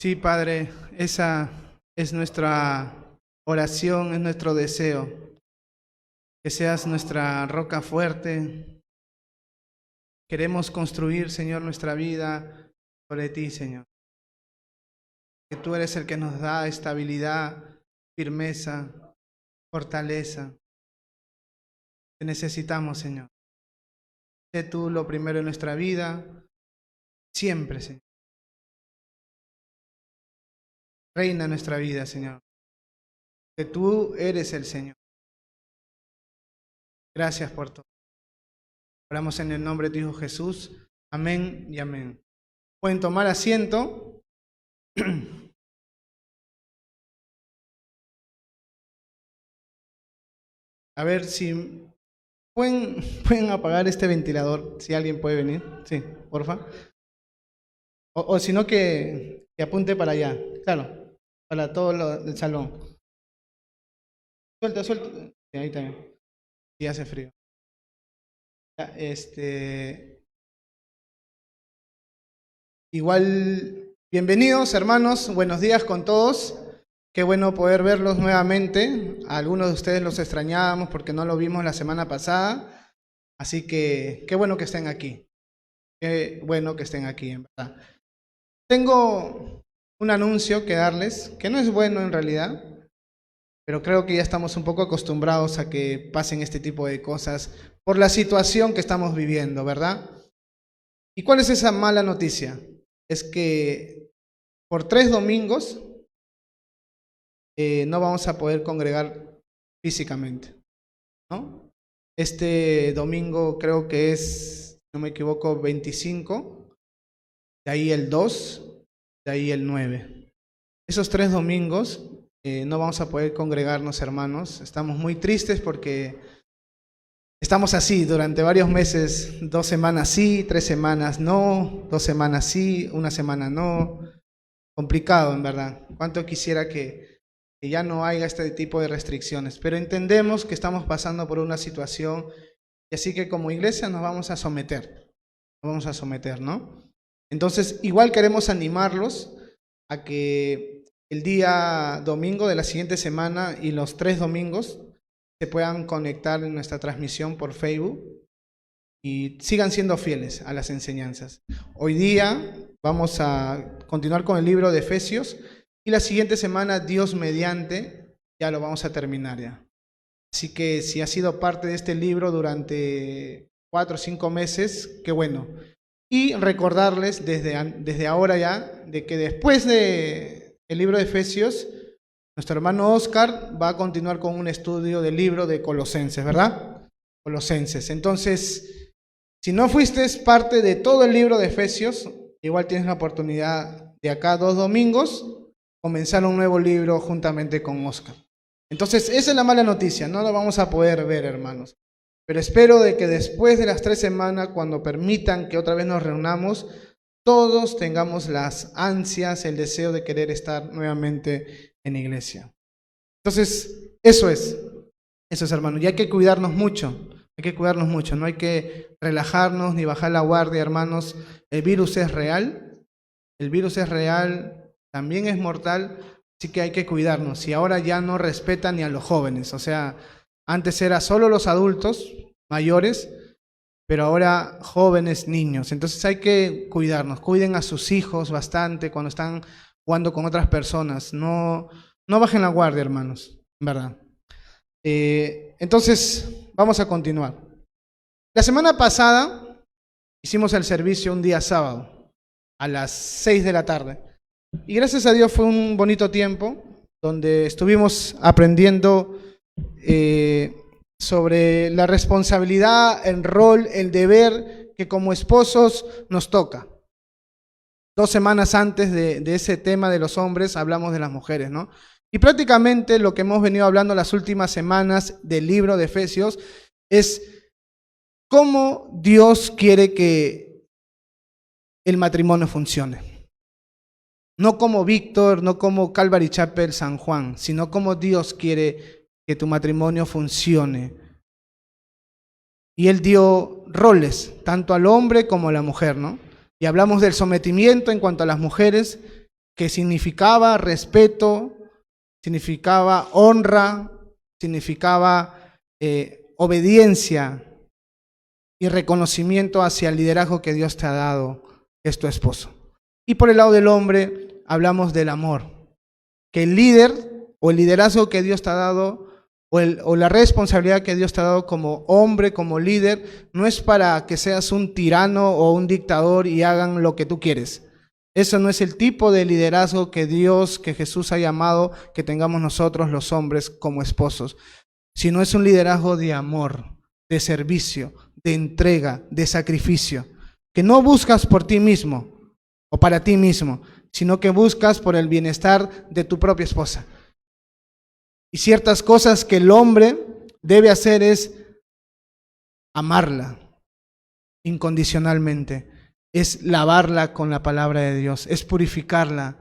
Sí, Padre, esa es nuestra oración, es nuestro deseo, que seas nuestra roca fuerte. Queremos construir, Señor, nuestra vida sobre ti, Señor. Que tú eres el que nos da estabilidad, firmeza, fortaleza. Te necesitamos, Señor. Sé tú lo primero en nuestra vida, siempre, Señor. Reina en nuestra vida, Señor. Que tú eres el Señor. Gracias por todo. Oramos en el nombre de tu Hijo Jesús. Amén y amén. Pueden tomar asiento. A ver si pueden apagar este ventilador, si alguien puede venir. Sí, porfa. O si no, que apunte para allá. Claro, para todo lo del salón. Suelta, suelta. Sí, ahí también. Sí, hace frío. Ya, igual, bienvenidos hermanos, buenos días con todos. Qué bueno poder verlos nuevamente. A algunos de ustedes los extrañábamos porque no lo vimos la semana pasada. Así que qué bueno que estén aquí. Qué bueno que estén aquí, en verdad. Tengo un anuncio que darles, que no es bueno en realidad, pero creo que ya estamos un poco acostumbrados a que pasen este tipo de cosas por la situación que estamos viviendo, ¿verdad? ¿Y cuál es esa mala noticia? Es que por 3 domingos no vamos a poder congregar físicamente, ¿no? Este domingo creo que es, si no me equivoco, 25, de ahí el 2, de ahí el 9. Esos 3 domingos no vamos a poder congregarnos, hermanos. Estamos muy tristes porque estamos así durante varios meses, 2 semanas sí, 3 semanas no, 2 semanas sí, 1 semana no. Complicado, en verdad. Cuánto quisiera que ya no haya este tipo de restricciones, pero entendemos que estamos pasando por una situación y así que como iglesia nos vamos a someter, ¿no? Entonces, igual queremos animarlos a que el día domingo de la siguiente semana y los 3 domingos se puedan conectar en nuestra transmisión por Facebook y sigan siendo fieles a las enseñanzas. Hoy día vamos a continuar con el libro de Efesios y la siguiente semana, Dios mediante, ya lo vamos a terminar ya. Así que si ha sido parte de este libro durante 4 o 5 meses, qué bueno. Y recordarles desde ahora ya de que después del libro de Efesios, nuestro hermano Oscar va a continuar con un estudio del libro de Colosenses, ¿verdad? Colosenses. Entonces, si no fuiste parte de todo el libro de Efesios, igual tienes la oportunidad de acá 2 domingos comenzar un nuevo libro juntamente con Oscar. Entonces, esa es la mala noticia, no lo vamos a poder ver, hermanos. Pero espero de que después de las 3 semanas, cuando permitan que otra vez nos reunamos, todos tengamos las ansias, el deseo de querer estar nuevamente en iglesia. Entonces, eso es, hermanos. Y hay que cuidarnos mucho, no hay que relajarnos ni bajar la guardia, hermanos. El virus es real, también es mortal, así que hay que cuidarnos. Y ahora ya no respetan ni a los jóvenes, o sea, antes era solo los adultos mayores, pero ahora jóvenes, niños. Entonces hay que cuidarnos, cuiden a sus hijos bastante cuando están jugando con otras personas. No bajen la guardia, hermanos, en verdad. Entonces, vamos a continuar. La semana pasada hicimos el servicio un día sábado, a las 6 de la tarde. Y gracias a Dios fue un bonito tiempo, donde estuvimos aprendiendo sobre la responsabilidad, el rol, el deber que como esposos nos toca. 2 semanas antes de ese tema de los hombres hablamos de las mujeres, ¿no? Y prácticamente lo que hemos venido hablando las últimas semanas del libro de Efesios es cómo Dios quiere que el matrimonio funcione. No como Víctor, no como Calvary Chapel San Juan, sino como Dios quiere que tu matrimonio funcione. Y Él dio roles, tanto al hombre como a la mujer, ¿no? Y hablamos del sometimiento en cuanto a las mujeres, que significaba respeto, significaba honra, significaba obediencia y reconocimiento hacia el liderazgo que Dios te ha dado, que es tu esposo. Y por el lado del hombre hablamos del amor, que el líder o el liderazgo que Dios te ha dado o la responsabilidad que Dios te ha dado como hombre, como líder, no es para que seas un tirano o un dictador y hagan lo que tú quieres. Eso no es el tipo de liderazgo que Dios, que Jesús ha llamado que tengamos nosotros los hombres como esposos, sino es un liderazgo de amor, de servicio, de entrega, de sacrificio, que no buscas por ti mismo o para ti mismo, sino que buscas por el bienestar de tu propia esposa. Y ciertas cosas que el hombre debe hacer es amarla incondicionalmente, es lavarla con la palabra de Dios, es purificarla,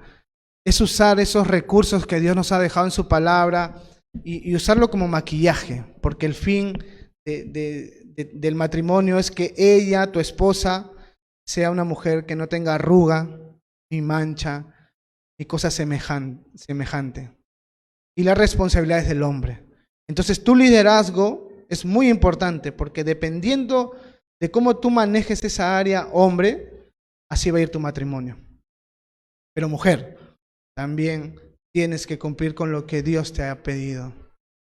es usar esos recursos que Dios nos ha dejado en su palabra y usarlo como maquillaje, porque el fin del matrimonio es que ella, tu esposa, sea una mujer que no tenga arruga, ni mancha, ni cosa semejante. Y la responsabilidad es del hombre. Entonces tu liderazgo es muy importante porque dependiendo de cómo tú manejes esa área, hombre, así va a ir tu matrimonio. Pero mujer, también tienes que cumplir con lo que Dios te ha pedido.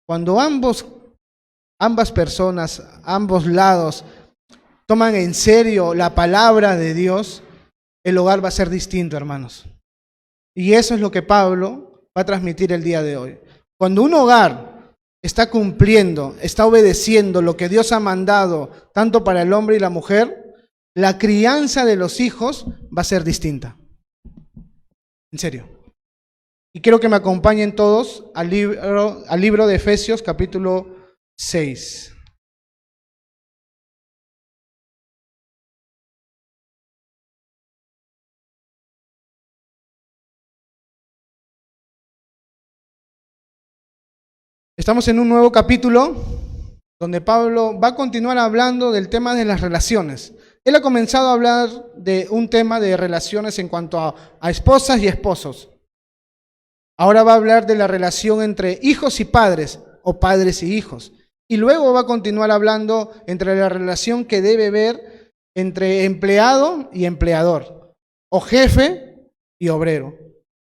Cuando ambas personas, ambos lados, toman en serio la palabra de Dios, el hogar va a ser distinto, hermanos. Y eso es lo que Pablo va a transmitir el día de hoy. Cuando un hogar está cumpliendo, está obedeciendo lo que Dios ha mandado, tanto para el hombre y la mujer, la crianza de los hijos va a ser distinta. En serio. Y quiero que me acompañen todos al libro de Efesios, capítulo 6. Estamos en un nuevo capítulo donde Pablo va a continuar hablando del tema de las relaciones. Él ha comenzado a hablar de un tema de relaciones en cuanto a esposas y esposos. Ahora va a hablar de la relación entre hijos y padres, o padres y hijos. Y luego va a continuar hablando entre la relación que debe haber entre empleado y empleador, o jefe y obrero,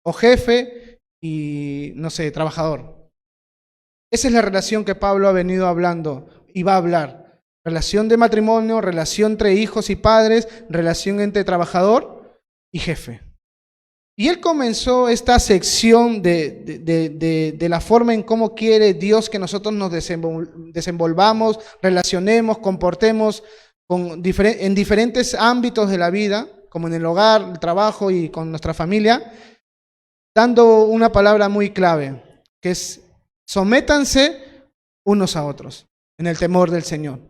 o jefe y, no sé, trabajador. Esa es la relación que Pablo ha venido hablando y va a hablar. Relación de matrimonio, relación entre hijos y padres, relación entre trabajador y jefe. Y él comenzó esta sección de la forma en cómo quiere Dios que nosotros nos desenvolvamos, relacionemos, comportemos en diferentes ámbitos de la vida, como en el hogar, el trabajo y con nuestra familia, dando una palabra muy clave, que es: sométanse unos a otros en el temor del Señor.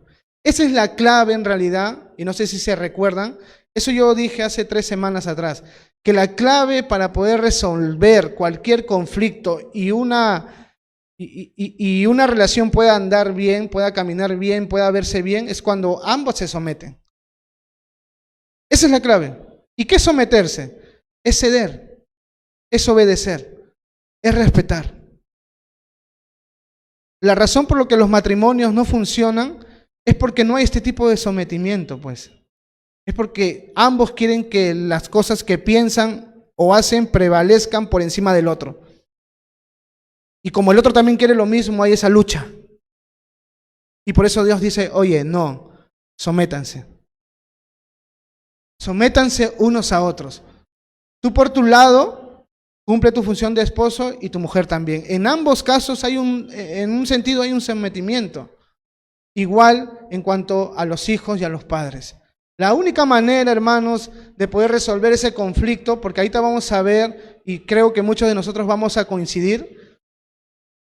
Esa es la clave en realidad, y no sé si se recuerdan, eso yo dije hace 3 semanas atrás, que la clave para poder resolver cualquier conflicto y una relación pueda andar bien, pueda caminar bien, pueda verse bien, es cuando ambos se someten. Esa es la clave. ¿Y qué es someterse? Es ceder, es obedecer, es respetar. La razón por la que los matrimonios no funcionan es porque no hay este tipo de sometimiento, pues. Es porque ambos quieren que las cosas que piensan o hacen prevalezcan por encima del otro. Y como el otro también quiere lo mismo, hay esa lucha. Y por eso Dios dice: oye, no, sométanse. Sométanse unos a otros. Tú por tu lado cumple tu función de esposo y tu mujer también. En ambos casos en un sentido hay un sometimiento. Igual en cuanto a los hijos y a los padres. La única manera, hermanos, de poder resolver ese conflicto, porque ahorita vamos a ver, y creo que muchos de nosotros vamos a coincidir,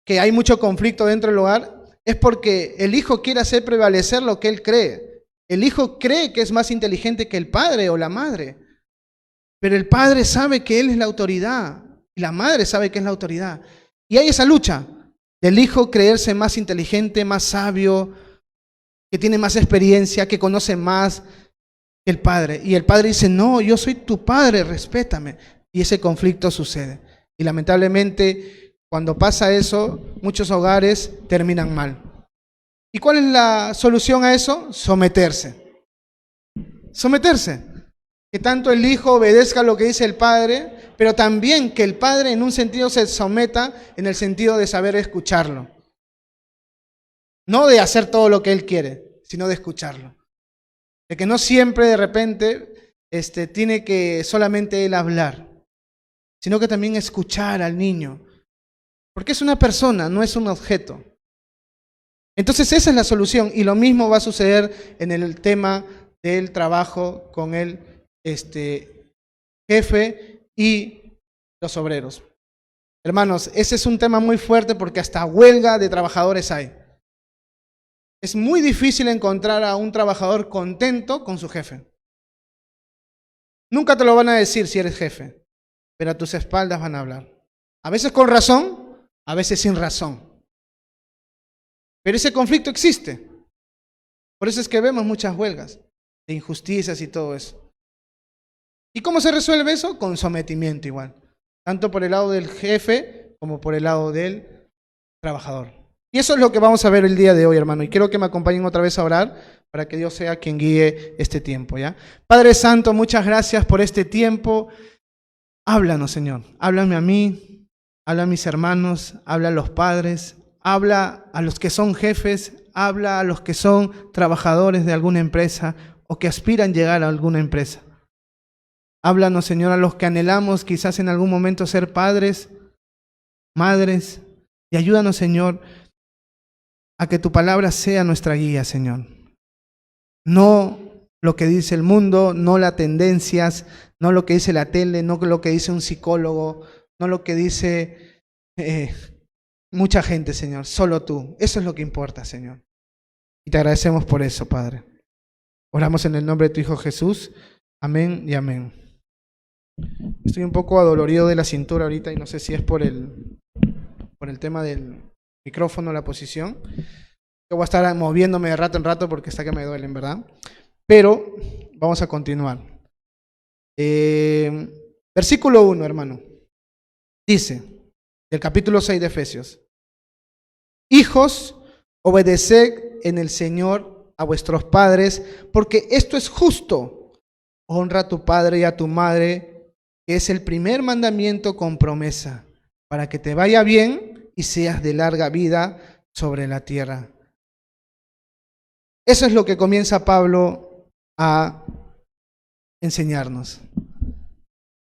que hay mucho conflicto dentro del hogar, es porque el hijo quiere hacer prevalecer lo que él cree. El hijo cree que es más inteligente que el padre o la madre, pero el padre sabe que él es la autoridad, y la madre sabe que es la autoridad. Y hay esa lucha del hijo creerse más inteligente, más sabio, que tiene más experiencia, que conoce más que el padre. Y el padre dice: no, yo soy tu padre, respétame. y ese conflicto sucede. Y lamentablemente, cuando pasa eso, muchos hogares terminan mal. ¿Y cuál es la solución a eso? Someterse. Someterse. Que tanto el hijo obedezca lo que dice el padre, pero también que el padre en un sentido se someta en el sentido de saber escucharlo. No de hacer todo lo que él quiere, sino de escucharlo. De que no siempre de repente tiene que solamente él hablar, sino que también escuchar al niño. Porque es una persona, no es un objeto. Entonces esa es la solución, y lo mismo va a suceder en el tema del trabajo con el jefe y los obreros. Hermanos, ese es un tema muy fuerte porque hasta huelga de trabajadores hay. Es muy difícil encontrar a un trabajador contento con su jefe. Nunca te lo van a decir si eres jefe, pero a tus espaldas van a hablar. A veces con razón, a veces sin razón. Pero ese conflicto existe. Por eso es que vemos muchas huelgas de injusticias y todo eso. ¿Y cómo se resuelve eso? Con sometimiento igual. Tanto por el lado del jefe como por el lado del trabajador. Y eso es lo que vamos a ver el día de hoy, hermano. Y quiero que me acompañen otra vez a orar para que Dios sea quien guíe este tiempo, ¿ya? Padre Santo, muchas gracias por este tiempo. Háblanos, Señor. Háblame a mí, habla a mis hermanos, habla a los padres, habla a los que son jefes, habla a los que son trabajadores de alguna empresa o que aspiran a llegar a alguna empresa. Háblanos, Señor, a los que anhelamos quizás en algún momento ser padres, madres, y ayúdanos, Señor, a que tu palabra sea nuestra guía, Señor. No lo que dice el mundo, no las tendencias, no lo que dice la tele, no lo que dice un psicólogo, no lo que dice mucha gente, Señor. Solo tú. Eso es lo que importa, Señor. Y te agradecemos por eso, Padre. Oramos en el nombre de tu Hijo Jesús. Amén y amén. Estoy un poco adolorido de la cintura ahorita y no sé si es por el tema del micrófono, la posición. Yo voy a estar moviéndome de rato en rato porque está que me duelen, ¿verdad? Pero vamos a continuar. Versículo 1, hermano. Dice, del capítulo 6 de Efesios. Hijos, obedeced en el Señor a vuestros padres, porque esto es justo. Honra a tu padre y a tu madre, que es el primer mandamiento con promesa, para que te vaya bien y seas de larga vida sobre la tierra. Eso es lo que comienza Pablo a enseñarnos.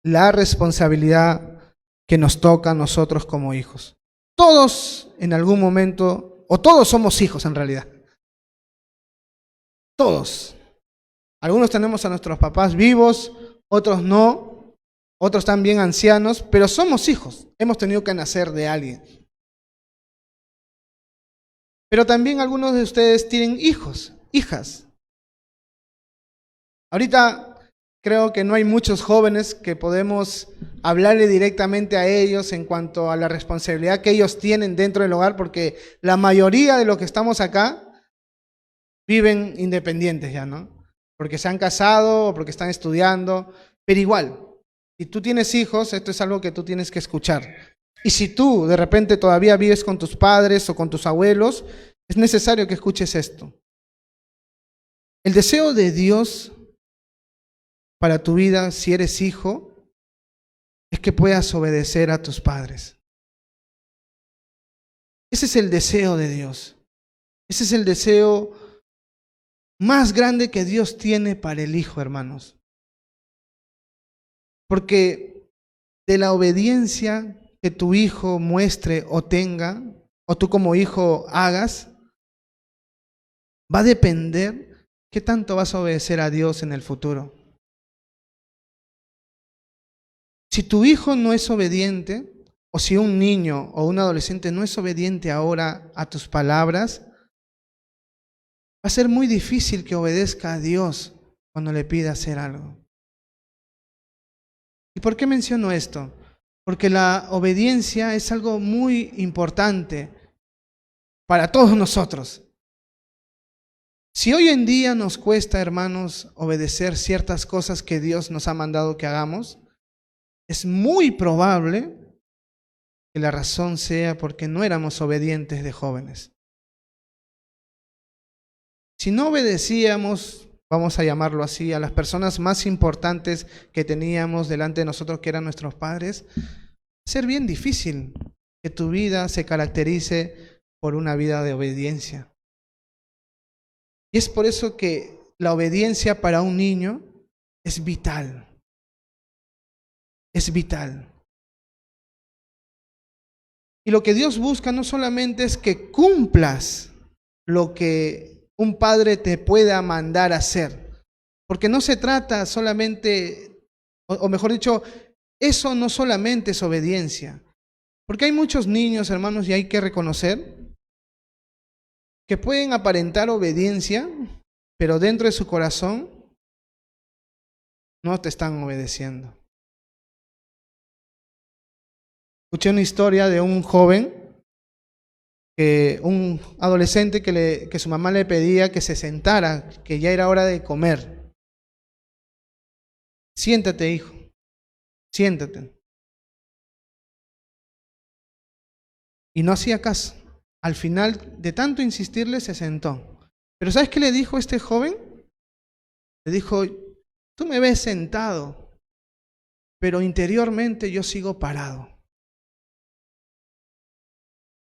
La responsabilidad que nos toca a nosotros como hijos. Todos en algún momento, o todos somos hijos en realidad. Todos. Algunos tenemos a nuestros papás vivos, otros no, otros están bien ancianos, pero somos hijos. Hemos tenido que nacer de alguien. Pero también algunos de ustedes tienen hijos, hijas. Ahorita creo que no hay muchos jóvenes que podemos hablarle directamente a ellos en cuanto a la responsabilidad que ellos tienen dentro del hogar, porque la mayoría de los que estamos acá viven independientes ya, ¿no? Porque se han casado o porque están estudiando, pero igual, si tú tienes hijos, esto es algo que tú tienes que escuchar. Y si tú de repente todavía vives con tus padres o con tus abuelos, es necesario que escuches esto. El deseo de Dios para tu vida, si eres hijo, es que puedas obedecer a tus padres. Ese es el deseo de Dios. Ese es el deseo más grande que Dios tiene para el hijo, hermanos. Porque de la obediencia que tu hijo muestre o tenga, o tú como hijo hagas, va a depender qué tanto vas a obedecer a Dios en el futuro. Si tu hijo no es obediente, o si un niño o un adolescente no es obediente ahora a tus palabras, va a ser muy difícil que obedezca a Dios cuando le pida hacer algo. ¿Y por qué menciono esto? Porque la obediencia es algo muy importante para todos nosotros. Si hoy en día nos cuesta, hermanos, obedecer ciertas cosas que Dios nos ha mandado que hagamos, es muy probable que la razón sea porque no éramos obedientes de jóvenes. Si no obedecíamos, vamos a llamarlo así, a las personas más importantes que teníamos delante de nosotros, que eran nuestros padres, va a ser bien difícil que tu vida se caracterice por una vida de obediencia. Y es por eso que la obediencia para un niño es vital. Es vital. Y lo que Dios busca no solamente es que cumplas lo que un padre te pueda mandar a hacer, porque no se trata solamente, o mejor dicho, eso no solamente es obediencia, porque hay muchos niños, hermanos, y hay que reconocer que pueden aparentar obediencia, pero dentro de su corazón no te están obedeciendo. Escuché una historia de un joven, un adolescente que su mamá le pedía que se sentara, que ya era hora de comer. Siéntate, hijo, siéntate. Y no hacía caso. Al final, de tanto insistirle, se sentó. Pero ¿sabes qué le dijo este joven? Le dijo, tú me ves sentado, pero interiormente yo sigo parado.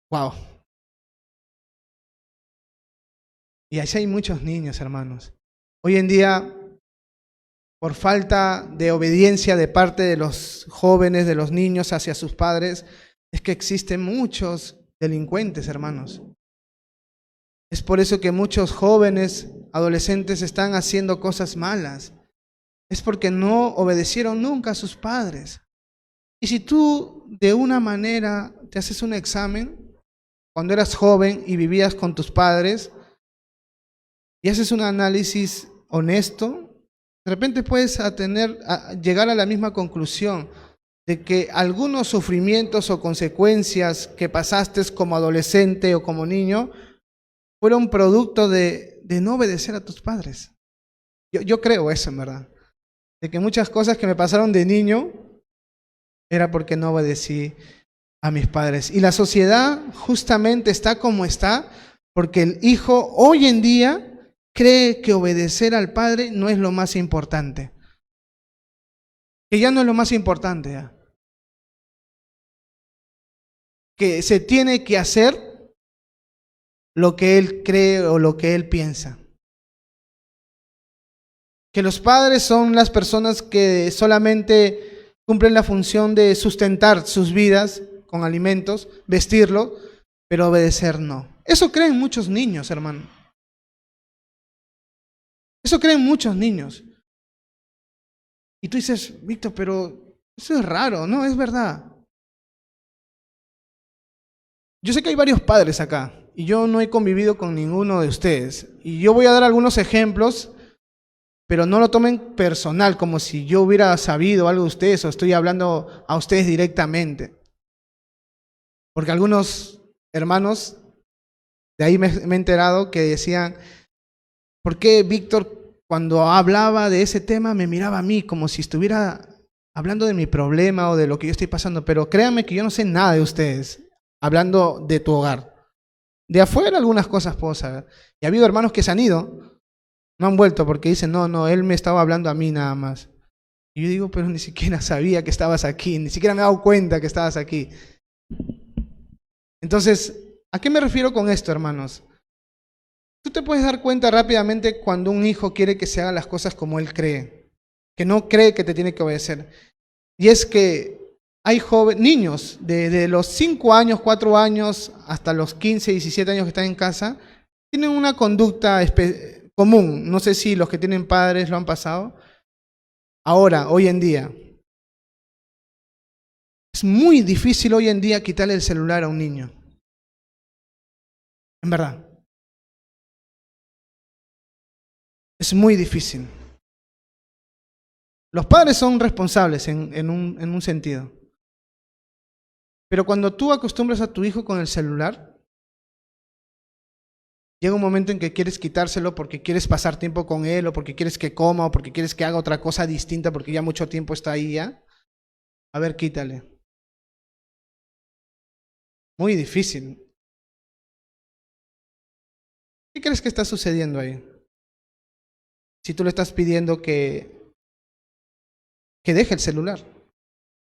Wow. Y así hay muchos niños, hermanos. Hoy en día, por falta de obediencia de parte de los jóvenes, de los niños hacia sus padres, es que existen muchos delincuentes, hermanos. Es por eso que muchos jóvenes, adolescentes están haciendo cosas malas. Es porque no obedecieron nunca a sus padres. Y si tú de una manera te haces un examen, cuando eras joven y vivías con tus padres, y haces un análisis honesto, de repente puedes llegar a la misma conclusión de que algunos sufrimientos o consecuencias que pasaste como adolescente o como niño fueron producto de no obedecer a tus padres. Yo creo eso, en verdad. De que muchas cosas que me pasaron de niño era porque no obedecí a mis padres. Y la sociedad justamente está como está porque el hijo hoy en día cree que obedecer al padre no es lo más importante. Que ya no es lo más importante. ¿Ya? Que se tiene que hacer lo que él cree o lo que él piensa. Que los padres son las personas que solamente cumplen la función de sustentar sus vidas con alimentos, vestirlo, pero obedecer no. Eso creen muchos niños, hermano. Eso creen muchos niños. Y tú dices, Víctor, pero eso es raro, ¿no? Es verdad. Yo sé que hay varios padres acá y yo no he convivido con ninguno de ustedes. Y yo voy a dar algunos ejemplos, pero no lo tomen personal, como si yo hubiera sabido algo de ustedes o estoy hablando a ustedes directamente. Porque algunos hermanos, de ahí me he enterado que decían, ¿por qué Víctor cuando hablaba de ese tema me miraba a mí como si estuviera hablando de mi problema o de lo que yo estoy pasando? Pero créanme que yo no sé nada de ustedes, hablando de tu hogar. De afuera algunas cosas puedo saber. Y ha habido hermanos que se han ido, no han vuelto porque dicen, no, él me estaba hablando a mí nada más. Y yo digo, pero ni siquiera sabía que estabas aquí, ni siquiera me he dado cuenta que estabas aquí. Entonces, ¿a qué me refiero con esto, hermanos? Tú te puedes dar cuenta rápidamente cuando un hijo quiere que se hagan las cosas como él cree, que no cree que te tiene que obedecer. Y es que hay niños de los 5 años, 4 años, hasta los 15, 17 años que están en casa, tienen una conducta común. No sé si los que tienen padres lo han pasado. Ahora, hoy en día, es muy difícil hoy en día quitarle el celular a un niño. En verdad. Es muy difícil. Los padres son responsables en un sentido. Pero cuando tú acostumbras a tu hijo con el celular, llega un momento en que quieres quitárselo porque quieres pasar tiempo con él, o porque quieres que coma, o porque quieres que haga otra cosa distinta porque ya mucho tiempo está ahí ya. A ver, quítale. Muy difícil. ¿Qué crees que está sucediendo ahí? Si tú le estás pidiendo que deje el celular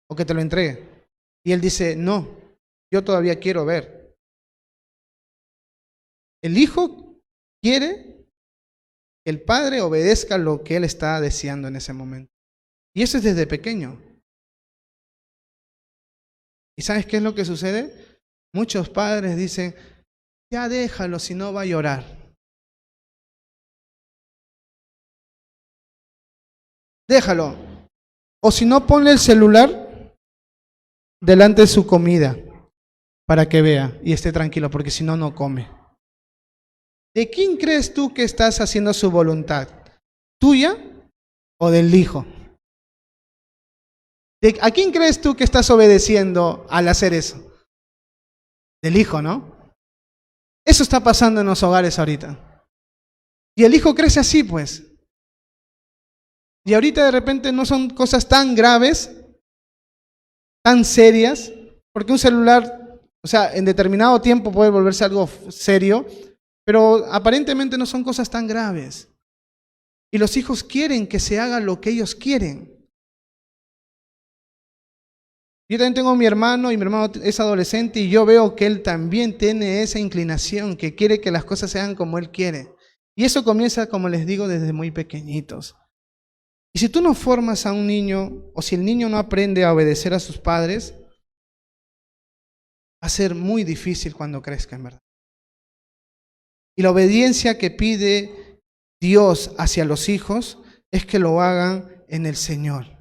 o que te lo entregue. Y él dice, no, yo todavía quiero ver. El hijo quiere que el padre obedezca lo que él está deseando en ese momento. Y eso es desde pequeño. ¿Y sabes qué es lo que sucede? Muchos padres dicen, ya déjalo, si no va a llorar. Déjalo. O si no, ponle el celular delante de su comida para que vea y esté tranquilo, porque si no, no come. ¿De quién crees tú que estás haciendo su voluntad? ¿Tuya o del hijo? ¿A quién crees tú que estás obedeciendo al hacer eso? Del hijo, ¿no? Eso está pasando en los hogares ahorita. Y el hijo crece así, pues. Y ahorita de repente no son cosas tan graves, tan serias, porque un celular, o sea, en determinado tiempo puede volverse algo serio, pero aparentemente no son cosas tan graves. Y los hijos quieren que se haga lo que ellos quieren. Yo también tengo a mi hermano y mi hermano es adolescente y yo veo que él también tiene esa inclinación, que quiere que las cosas se hagan como él quiere. Y eso comienza, como les digo, desde muy pequeñitos. Y si tú no formas a un niño, o si el niño no aprende a obedecer a sus padres, va a ser muy difícil cuando crezca, en verdad. Y la obediencia que pide Dios hacia los hijos es que lo hagan en el Señor.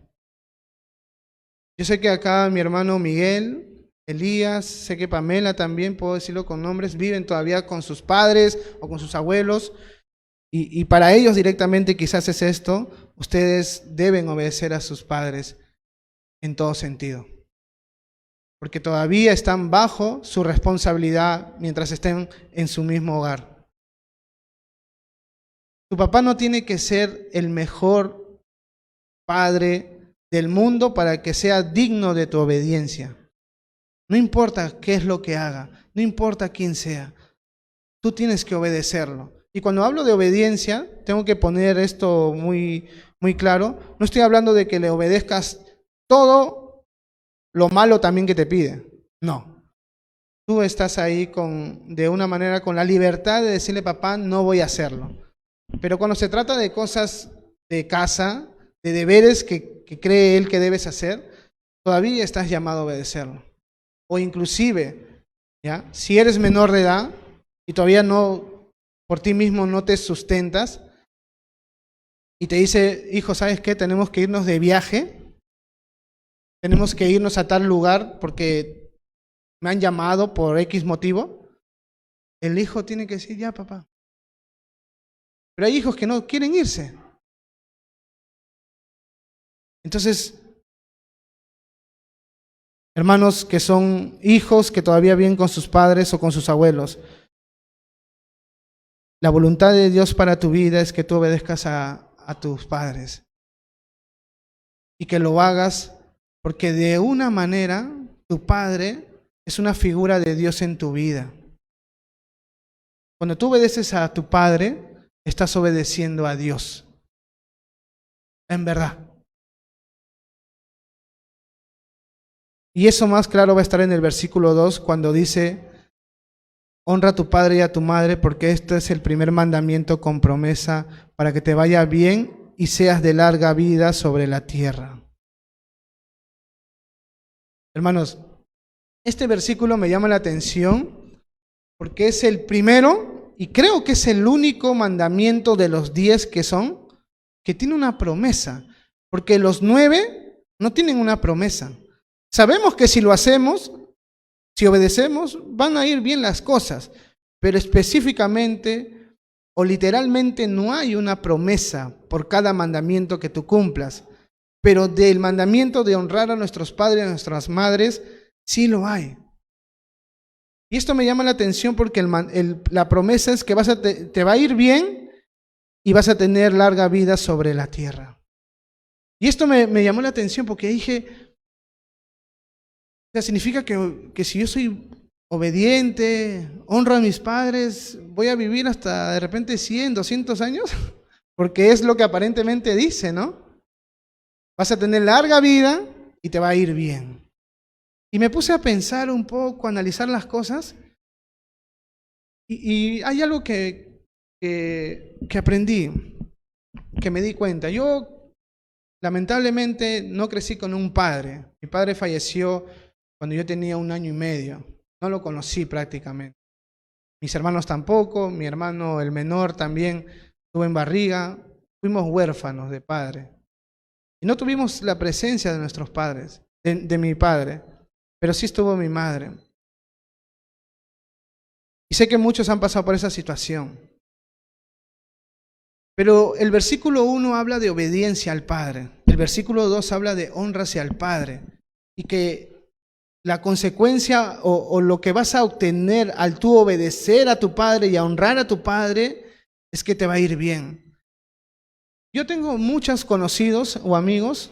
Yo sé que acá mi hermano Miguel, Elías, sé que Pamela también, puedo decirlo con nombres, viven todavía con sus padres o con sus abuelos. Y para ellos directamente quizás es esto, ustedes deben obedecer a sus padres en todo sentido. Porque todavía están bajo su responsabilidad mientras estén en su mismo hogar. Tu papá no tiene que ser el mejor padre del mundo para que sea digno de tu obediencia. No importa qué es lo que haga, no importa quién sea, tú tienes que obedecerlo. Y cuando hablo de obediencia, tengo que poner esto muy, muy claro. No estoy hablando de que le obedezcas todo lo malo también que te pide. No. Tú estás ahí de una manera con la libertad de decirle, papá, no voy a hacerlo. Pero cuando se trata de cosas de casa, de deberes que cree él que debes hacer, todavía estás llamado a obedecerlo. O inclusive, ¿ya? Si eres menor de edad y todavía no, por ti mismo no te sustentas, y te dice, hijo, ¿sabes qué? Tenemos que irnos de viaje, tenemos que irnos a tal lugar porque me han llamado por X motivo. El hijo tiene que decir, ya papá. Pero hay hijos que no quieren irse. Entonces, hermanos que son hijos que todavía viven con sus padres o con sus abuelos, la voluntad de Dios para tu vida es que tú obedezcas a tus padres y que lo hagas porque de una manera tu padre es una figura de Dios en tu vida. Cuando tú obedeces a tu padre, estás obedeciendo a Dios. En verdad. Y eso más claro va a estar en el versículo 2 cuando dice, honra a tu padre y a tu madre porque este es el primer mandamiento con promesa para que te vaya bien y seas de larga vida sobre la tierra. Hermanos, este versículo me llama la atención porque es el primero y creo que es el único mandamiento de los 10 que tiene una promesa, porque los 9 no tienen una promesa. Sabemos que si lo hacemos, si obedecemos, van a ir bien las cosas, pero específicamente o literalmente no hay una promesa por cada mandamiento que tú cumplas, pero del mandamiento de honrar a nuestros padres y a nuestras madres, sí lo hay. Y esto me llama la atención porque la promesa es que te va a ir bien y vas a tener larga vida sobre la tierra. Y esto me llamó la atención porque dije, O sea, significa que si yo soy obediente, honro a mis padres, voy a vivir hasta de repente 100, 200 años, porque es lo que aparentemente dice, ¿no? Vas a tener larga vida y te va a ir bien. Y me puse a pensar un poco, a analizar las cosas, y hay algo que aprendí, que me di cuenta. Yo, lamentablemente, no crecí con un padre. Mi padre falleció cuando yo tenía 1 año y medio. No lo conocí prácticamente. Mis hermanos tampoco, mi hermano el menor también estuvo en barriga. Fuimos huérfanos de padre. Y no tuvimos la presencia de nuestros padres, de mi padre, pero sí estuvo mi madre. Y sé que muchos han pasado por esa situación. Pero el versículo 1 habla de obediencia al Padre. El versículo 2 habla de honra hacia el Padre. Y que la consecuencia o lo que vas a obtener al tú obedecer a tu Padre y a honrar a tu Padre es que te va a ir bien. Yo tengo muchos conocidos o amigos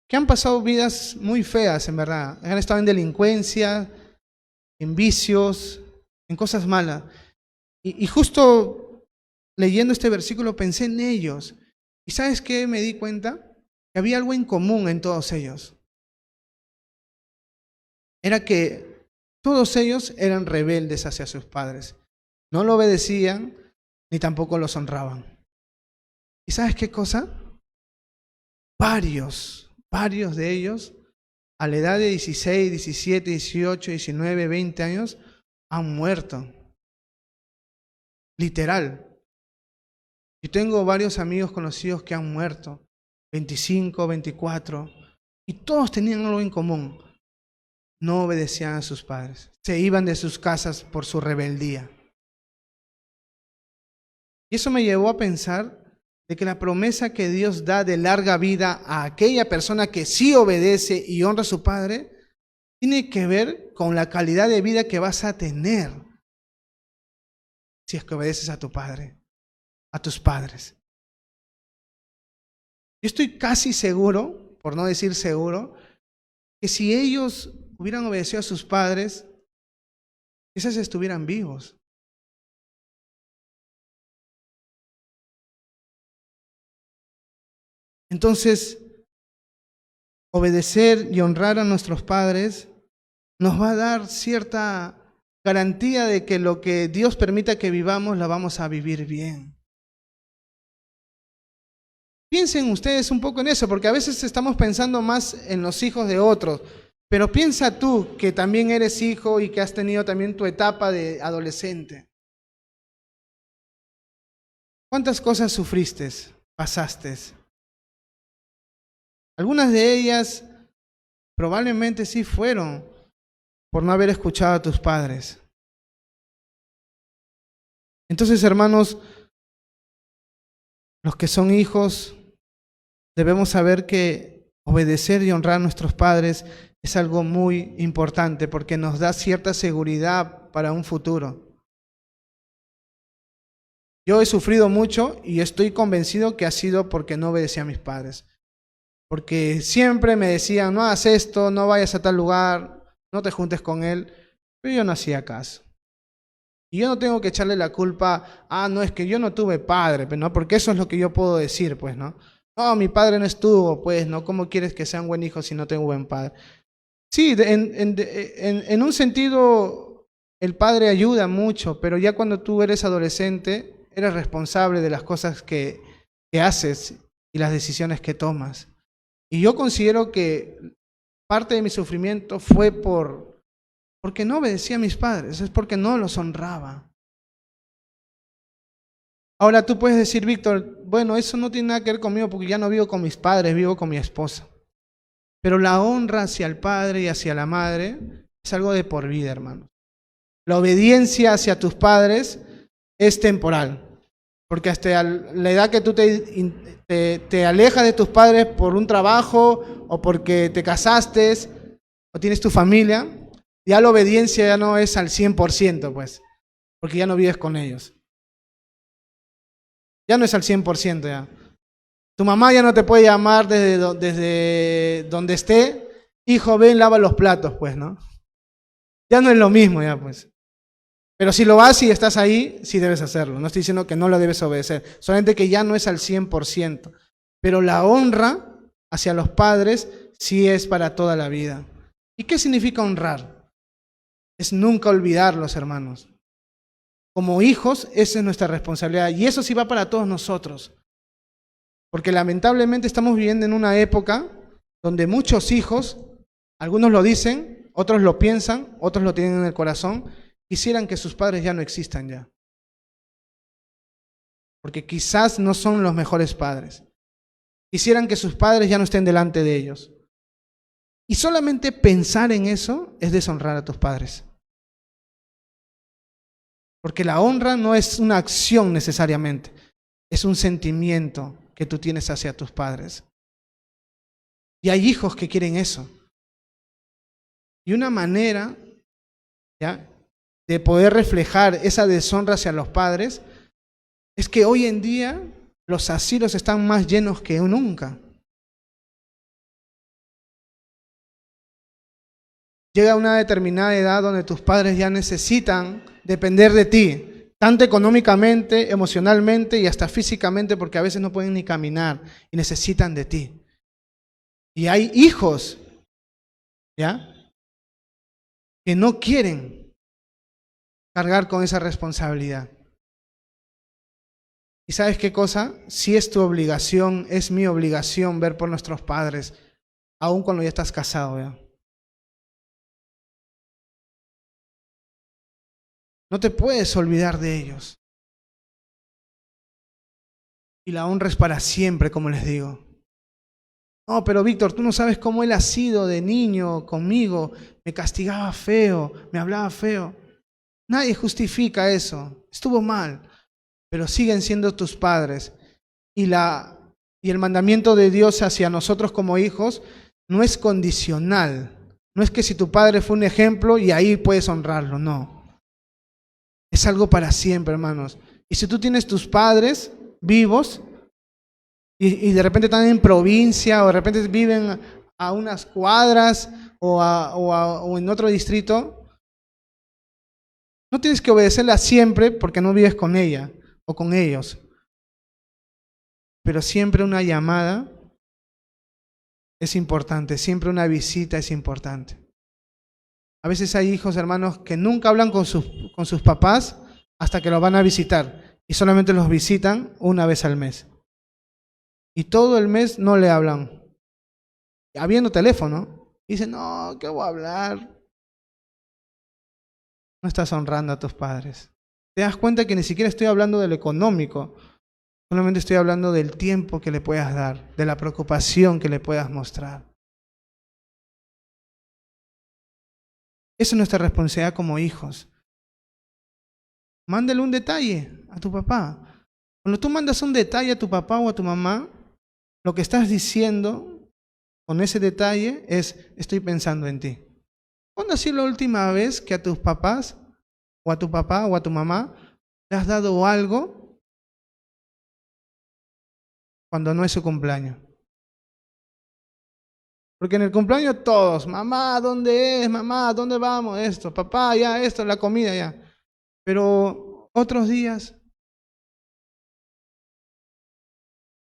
que han pasado vidas muy feas, en verdad. Han estado en delincuencia, en vicios, en cosas malas. Y justo leyendo este versículo pensé en ellos. ¿Y sabes qué? Me di cuenta que había algo en común en todos ellos. Era que todos ellos eran rebeldes hacia sus padres. No lo obedecían ni tampoco los honraban. ¿Y sabes qué cosa? Varios de ellos, a la edad de 16, 17, 18, 19, 20 años, han muerto. Literal. Yo tengo varios amigos conocidos que han muerto, 25, 24, y todos tenían algo en común. No obedecían a sus padres, se iban de sus casas por su rebeldía. Y eso me llevó a pensar de que la promesa que Dios da de larga vida a aquella persona que sí obedece y honra a su padre, tiene que ver con la calidad de vida que vas a tener si es que obedeces a tu padre, a tus padres. Yo estoy casi seguro, por no decir seguro, que si ellos hubieran obedecido a sus padres, quizás estuvieran vivos. Entonces, obedecer y honrar a nuestros padres nos va a dar cierta garantía de que lo que Dios permita que vivamos, la vamos a vivir bien. Piensen ustedes un poco en eso, porque a veces estamos pensando más en los hijos de otros, pero piensa tú que también eres hijo y que has tenido también tu etapa de adolescente. ¿Cuántas cosas sufriste, pasaste? Algunas de ellas probablemente sí fueron por no haber escuchado a tus padres. Entonces, hermanos, los que son hijos, debemos saber que obedecer y honrar a nuestros padres es algo muy importante porque nos da cierta seguridad para un futuro. Yo he sufrido mucho y estoy convencido que ha sido porque no obedecí a mis padres. Porque siempre me decían, no hagas esto, no vayas a tal lugar, no te juntes con él, pero yo no hacía caso. Y yo no tengo que echarle la culpa, no, es que yo no tuve padre, pero no, porque eso es lo que yo puedo decir, pues, ¿no? No, mi padre no estuvo, pues, ¿no? ¿Cómo quieres que sea un buen hijo si no tengo buen padre? Sí, en un sentido, el padre ayuda mucho, pero ya cuando tú eres adolescente, eres responsable de las cosas que haces y las decisiones que tomas. Y yo considero que parte de mi sufrimiento fue porque no obedecía a mis padres, es porque no los honraba. Ahora tú puedes decir, Víctor, bueno, eso no tiene nada que ver conmigo porque ya no vivo con mis padres, vivo con mi esposa. Pero la honra hacia el padre y hacia la madre es algo de por vida, hermano. La obediencia hacia tus padres es temporal. Porque hasta la edad que tú te alejas de tus padres por un trabajo o porque te casaste o tienes tu familia, ya la obediencia ya no es al 100%, pues, porque ya no vives con ellos. Ya no es al 100% ya. Tu mamá ya no te puede llamar desde donde esté hijo, ven, lava los platos, pues, ¿no? Ya no es lo mismo, ya, pues. Pero si lo haces y estás ahí, sí debes hacerlo. No estoy diciendo que no lo debes obedecer, solamente que ya no es al 100%. Pero la honra hacia los padres sí es para toda la vida. ¿Y qué significa honrar? Es nunca olvidarlos, hermanos. Como hijos, esa es nuestra responsabilidad. Y eso sí va para todos nosotros. Porque lamentablemente estamos viviendo en una época donde muchos hijos, algunos lo dicen, otros lo piensan, otros lo tienen en el corazón, quisieran que sus padres ya no existan ya. Porque quizás no son los mejores padres. Quisieran que sus padres ya no estén delante de ellos. Y solamente pensar en eso es deshonrar a tus padres. Porque la honra no es una acción necesariamente, es un sentimiento que tú tienes hacia tus padres. Y hay hijos que quieren eso. Y una manera, ¿ya?, de poder reflejar esa deshonra hacia los padres es que hoy en día los asilos están más llenos que nunca. Llega una determinada edad donde tus padres ya necesitan depender de ti, tanto económicamente, emocionalmente y hasta físicamente, porque a veces no pueden ni caminar y necesitan de ti. Y hay hijos, ¿ya?, que no quieren cargar con esa responsabilidad. ¿Y sabes qué cosa? Si es tu obligación, es mi obligación ver por nuestros padres, aun cuando ya estás casado, ¿ya? No te puedes olvidar de ellos. Y la honra es para siempre, como les digo. No, pero Víctor, tú no sabes cómo él ha sido de niño conmigo. Me castigaba feo, me hablaba feo. Nadie justifica eso. Estuvo mal. Pero siguen siendo tus padres. Y el mandamiento de Dios hacia nosotros como hijos no es condicional. No es que si tu padre fue un ejemplo y ahí puedes honrarlo, no. Es algo para siempre, hermanos. Y si tú tienes tus padres vivos y de repente están en provincia o de repente viven a unas cuadras o en otro distrito, no tienes que obedecerla siempre porque no vives con ella o con ellos. Pero siempre una llamada es importante, siempre una visita es importante. A veces hay hijos, hermanos, que nunca hablan con sus papás hasta que los van a visitar y solamente los visitan una vez al mes. Y todo el mes no le hablan. Habiendo teléfono, dicen, no, ¿qué voy a hablar? No estás honrando a tus padres. Te das cuenta que ni siquiera estoy hablando de lo económico, solamente estoy hablando del tiempo que le puedas dar, de la preocupación que le puedas mostrar. Esa es nuestra responsabilidad como hijos. Mándale un detalle a tu papá. Cuando tú mandas un detalle a tu papá o a tu mamá, lo que estás diciendo con ese detalle es, estoy pensando en ti. ¿Cuándo ha sido la última vez que a tus papás o a tu papá o a tu mamá le has dado algo cuando no es su cumpleaños? Porque en el cumpleaños todos, mamá, ¿dónde es? Mamá, ¿dónde vamos? Esto, papá, ya, esto, la comida, ya. Pero otros días,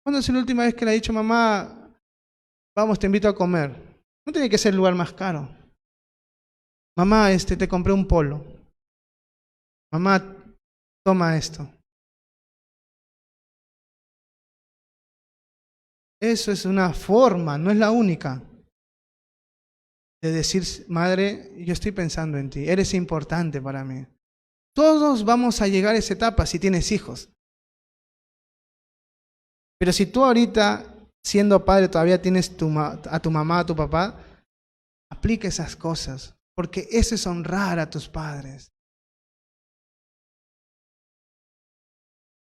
¿cuándo es la última vez que le ha dicho, mamá, vamos, te invito a comer? No tiene que ser el lugar más caro. Mamá, te compré un polo. Mamá, toma esto. Eso es una forma, no es la única, de decir, madre, yo estoy pensando en ti, eres importante para mí. Todos vamos a llegar a esa etapa si tienes hijos. Pero si tú ahorita, siendo padre, todavía tienes a tu mamá, a tu papá, aplica esas cosas, porque eso es honrar a tus padres.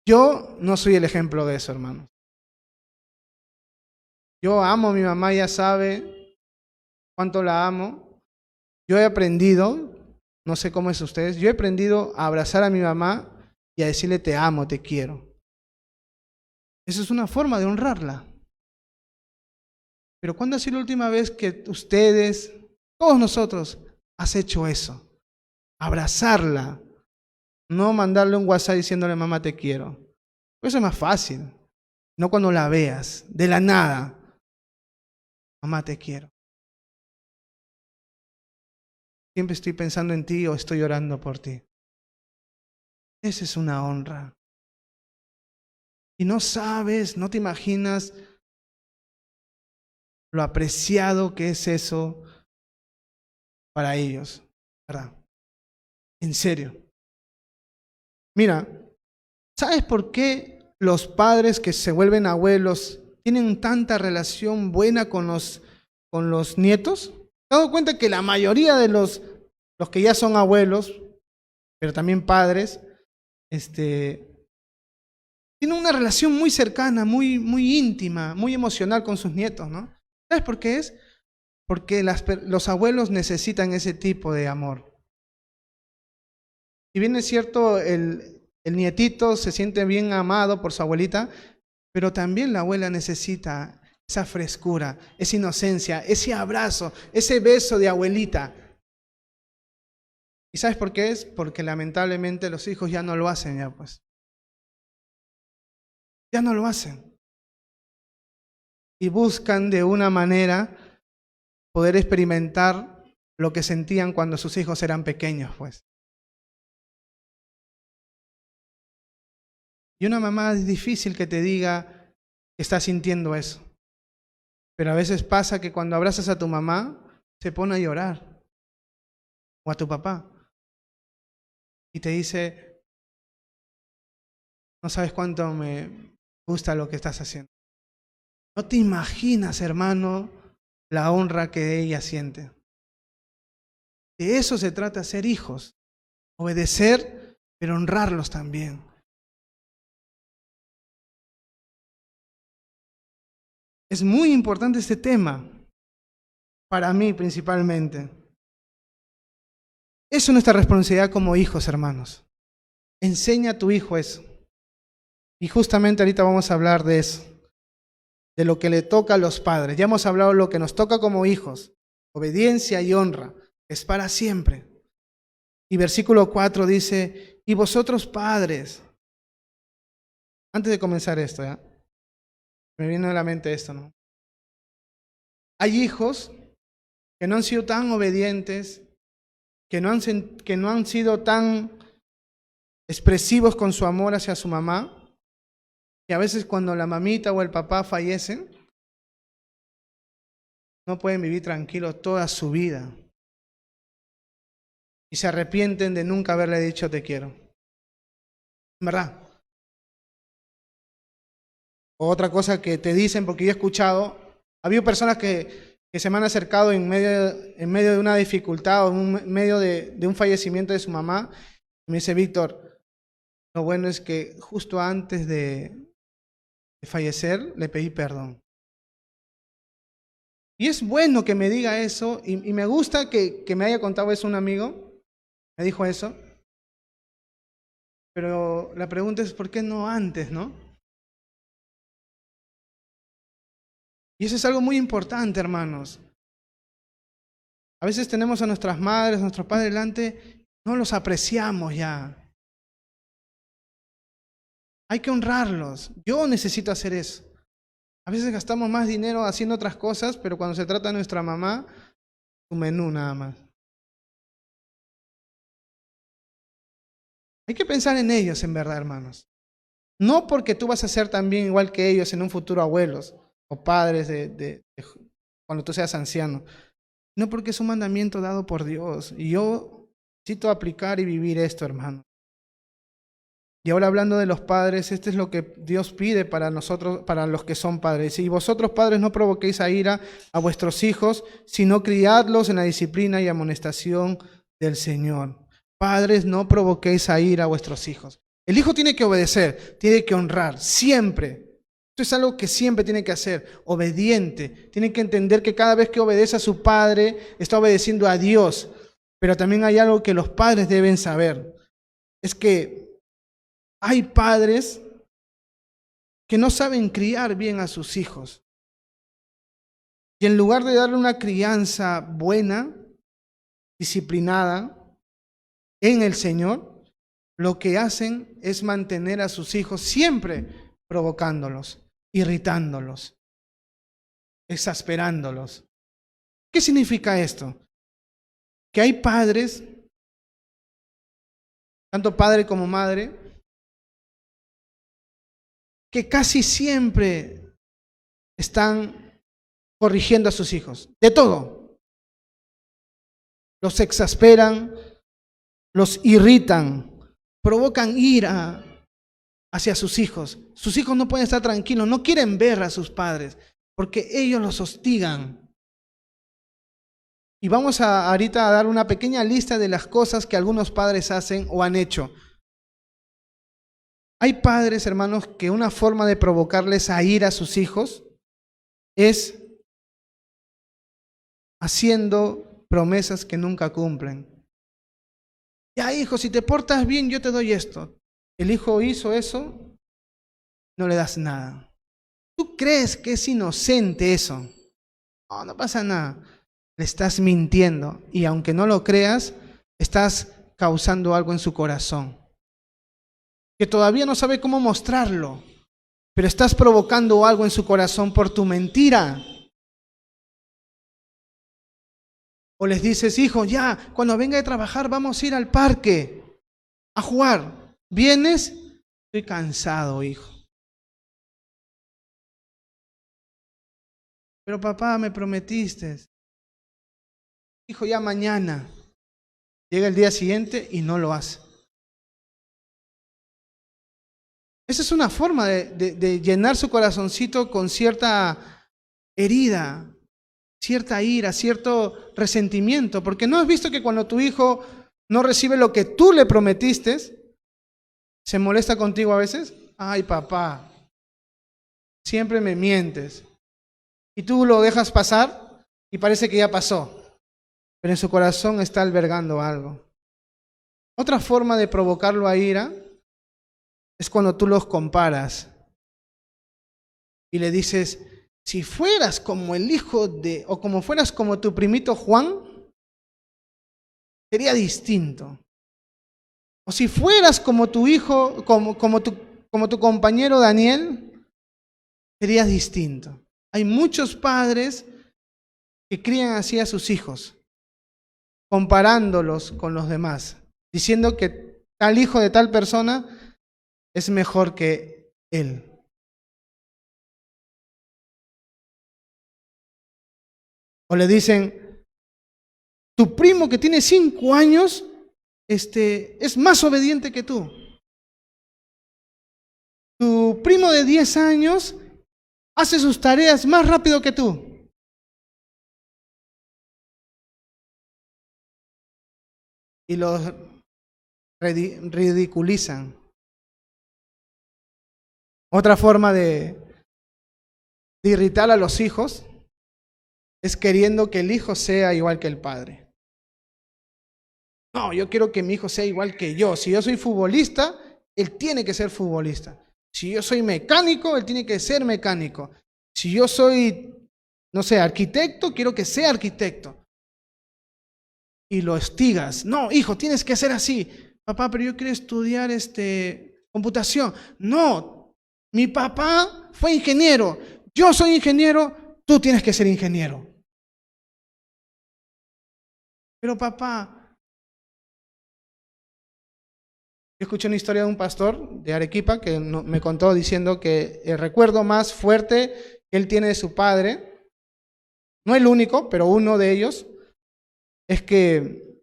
Yo no soy el ejemplo de eso, hermanos. Yo amo a mi mamá, ya sabe cuánto la amo. Yo he aprendido, no sé cómo es ustedes, yo he aprendido a abrazar a mi mamá y a decirle te amo, te quiero. Eso es una forma de honrarla. Pero ¿cuándo ha sido la última vez que ustedes, todos nosotros, has hecho eso? Abrazarla, no mandarle un WhatsApp diciéndole mamá te quiero. Eso es más fácil. No cuando la veas, de la nada. Mamá te quiero. Siempre estoy pensando en ti o estoy orando por ti. Esa es una honra. Y no sabes, no te imaginas lo apreciado que es eso para ellos, ¿verdad? En serio. Mira, ¿sabes por qué los padres que se vuelven abuelos tienen tanta relación buena con los nietos? ¿Te has dado cuenta que la mayoría de los que ya son abuelos, pero también padres, tienen una relación muy cercana, muy, muy íntima, muy emocional con sus nietos, ¿no? ¿Sabes por qué es? Porque los abuelos necesitan ese tipo de amor. Si bien es cierto, el nietito se siente bien amado por su abuelita, pero también la abuela necesita esa frescura, esa inocencia, ese abrazo, ese beso de abuelita. ¿Y sabes por qué es? Porque lamentablemente los hijos ya no lo hacen ya, pues. Ya no lo hacen. Y buscan de una manera poder experimentar lo que sentían cuando sus hijos eran pequeños, pues. Y una mamá es difícil que te diga que está sintiendo eso. Pero a veces pasa que cuando abrazas a tu mamá, se pone a llorar. O a tu papá. Y te dice, no sabes cuánto me gusta lo que estás haciendo. No te imaginas, hermano, la honra que ella siente. De eso se trata ser hijos. Obedecer, pero honrarlos también. Es muy importante este tema, para mí principalmente. Eso es nuestra responsabilidad como hijos, hermanos. Enseña a tu hijo eso. Y justamente ahorita vamos a hablar de eso, de lo que le toca a los padres. Ya hemos hablado de lo que nos toca como hijos, obediencia y honra, es para siempre. Y versículo 4 dice, y vosotros padres, antes de comenzar esto, ¿ya? Me viene a la mente esto, ¿no? Hay hijos que no han sido tan obedientes, que no han sido tan expresivos con su amor hacia su mamá, y a veces cuando la mamita o el papá fallecen, no pueden vivir tranquilos toda su vida. Y se arrepienten de nunca haberle dicho te quiero. ¿Verdad? O otra cosa que te dicen, porque yo he escuchado, ha habido personas que se me han acercado en medio de una dificultad o en medio de un fallecimiento de su mamá. Y me dice, Víctor, lo bueno es que justo antes de fallecer le pedí perdón. Y es bueno que me diga eso, y me gusta que me haya contado eso un amigo, me dijo eso, pero la pregunta es ¿por qué no antes, no? Y eso es algo muy importante, hermanos. A veces tenemos a nuestras madres, a nuestros padres delante, no los apreciamos ya. Hay que honrarlos. Yo necesito hacer eso. A veces gastamos más dinero haciendo otras cosas, pero cuando se trata de nuestra mamá, su menú nada más. Hay que pensar en ellos, en verdad, hermanos. No porque tú vas a ser también igual que ellos en un futuro abuelos o padres cuando tú seas anciano. No porque es un mandamiento dado por Dios. Y yo necesito aplicar y vivir esto, hermano. Y ahora hablando de los padres, este es lo que Dios pide para nosotros, para los que son padres. Y vosotros, padres, no provoquéis a ira a vuestros hijos, sino criadlos en la disciplina y amonestación del Señor. Padres, no provoquéis a ira a vuestros hijos. El hijo tiene que obedecer, tiene que honrar, siempre. Esto es algo que siempre tiene que hacer, obediente. Tiene que entender que cada vez que obedece a su padre, está obedeciendo a Dios. Pero también hay algo que los padres deben saber. Es que hay padres que no saben criar bien a sus hijos. Y en lugar de darle una crianza buena, disciplinada en el Señor, lo que hacen es mantener a sus hijos siempre provocándolos, irritándolos, exasperándolos. ¿Qué significa esto? Que hay padres, tanto padre como madre, que casi siempre están corrigiendo a sus hijos, de todo. Los exasperan, los irritan, provocan ira hacia sus hijos. Sus hijos no pueden estar tranquilos, no quieren ver a sus padres, porque ellos los hostigan. Y vamos ahorita a dar una pequeña lista de las cosas que algunos padres hacen o han hecho. Hay padres, hermanos, que una forma de provocarles a ira a sus hijos es haciendo promesas que nunca cumplen. Ya, hijo, si te portas bien, yo te doy esto. El hijo hizo eso, no le das nada. ¿Tú crees que es inocente eso? No, no pasa nada. Le estás mintiendo y aunque no lo creas, estás causando algo en su corazón. Que todavía no sabe cómo mostrarlo, pero estás provocando algo en su corazón por tu mentira. O les dices, hijo, ya, cuando venga de trabajar vamos a ir al parque a jugar. ¿Vienes? Estoy cansado, hijo. Pero papá, me prometiste. Hijo, ya mañana. Llega el día siguiente y no lo hace. Esa es una forma de llenar su corazoncito con cierta herida, cierta ira, cierto resentimiento. Porque ¿no has visto que cuando tu hijo no recibe lo que tú le prometiste, se molesta contigo a veces? Ay, papá, siempre me mientes. Y tú lo dejas pasar y parece que ya pasó. Pero en su corazón está albergando algo. Otra forma de provocarlo a ira es cuando tú los comparas y le dices, si fueras como el hijo de, o como fueras como tu primito Juan, sería distinto. O si fueras como tu hijo, como tu compañero Daniel, serías distinto. Hay muchos padres que crían así a sus hijos, comparándolos con los demás, diciendo que tal hijo de tal persona es mejor que él. O le dicen, tu primo que tiene 5 años es más obediente que tú. Tu primo de 10 años hace sus tareas más rápido que tú. Y los ridiculizan. Otra forma de irritar a los hijos es queriendo que el hijo sea igual que el padre. No, yo quiero que mi hijo sea igual que yo. Si yo soy futbolista, él tiene que ser futbolista. Si yo soy mecánico, él tiene que ser mecánico. Si yo soy, no sé, arquitecto, quiero que sea arquitecto. Y lo hostigas. No, hijo, tienes que ser así. Papá, pero yo quiero estudiar computación. No, mi papá fue ingeniero. Yo soy ingeniero, tú tienes que ser ingeniero. Pero papá, yo escuché una historia de un pastor de Arequipa que me contó diciendo que el recuerdo más fuerte que él tiene de su padre, no el único, pero uno de ellos, es que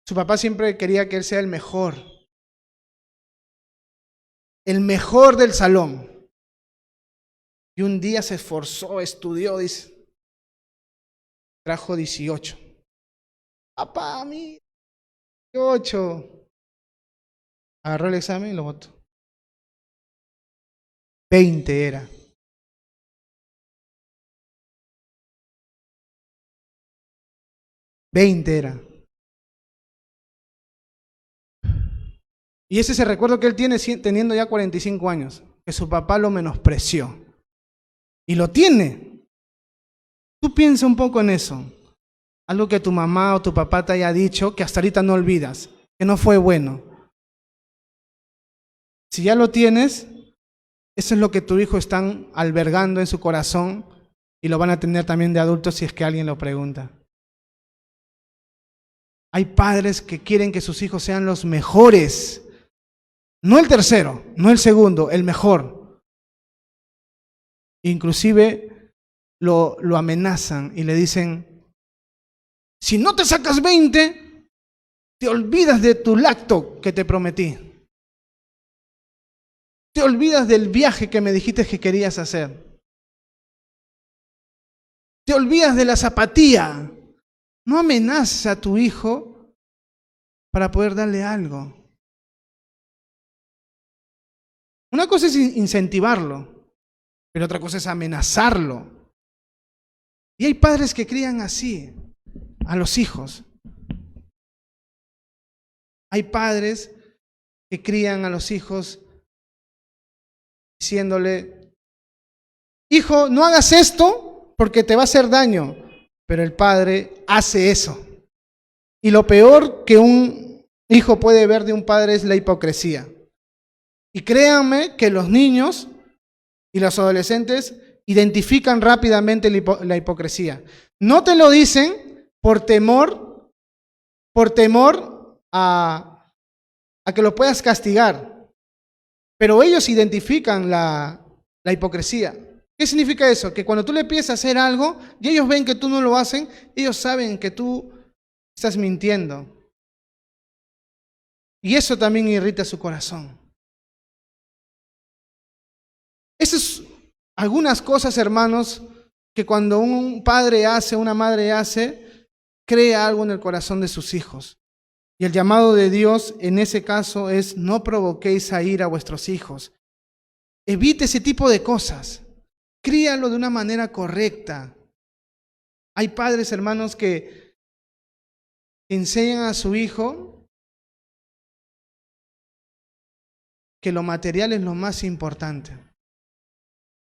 su papá siempre quería que él sea el mejor del salón. Y un día se esforzó, estudió, dice, trajo 18. Papá, a mí, 18. Agarró el examen y lo botó. 20 era. Y ese es el recuerdo que él tiene teniendo ya 45 años, que su papá lo menospreció. Y lo tiene. Tú piensa un poco en eso. Algo que tu mamá o tu papá te haya dicho que hasta ahorita no olvidas, que no fue bueno. Si ya lo tienes, eso es lo que tu hijo están albergando en su corazón y lo van a tener también de adultos si es que alguien lo pregunta. Hay padres que quieren que sus hijos sean los mejores. No el tercero, no el segundo, el mejor. Inclusive lo amenazan y le dicen, si no te sacas 20, te olvidas de tu lacto que te prometí. Te olvidas del viaje que me dijiste que querías hacer. Te olvidas de la zapatilla. No amenaces a tu hijo para poder darle algo. Una cosa es incentivarlo, pero otra cosa es amenazarlo. Y hay padres que crían así a los hijos. Hay padres que crían a los hijos diciéndole, hijo, no hagas esto porque te va a hacer daño. Pero el padre hace eso. Y lo peor que un hijo puede ver de un padre es la hipocresía. Y créanme que los niños y los adolescentes identifican rápidamente la hipocresía. No te lo dicen por temor a que lo puedas castigar. Pero ellos identifican la hipocresía. ¿Qué significa eso? Que cuando tú le pides hacer algo y ellos ven que tú no lo hacen, ellos saben que tú estás mintiendo. Y eso también irrita su corazón. Esas son algunas cosas, hermanos, que cuando un padre hace, una madre hace, crea algo en el corazón de sus hijos. Y el llamado de Dios en ese caso es: no provoquéis a ira a vuestros hijos. Evite ese tipo de cosas. Críalo de una manera correcta. Hay padres, hermanos, que enseñan a su hijo que lo material es lo más importante.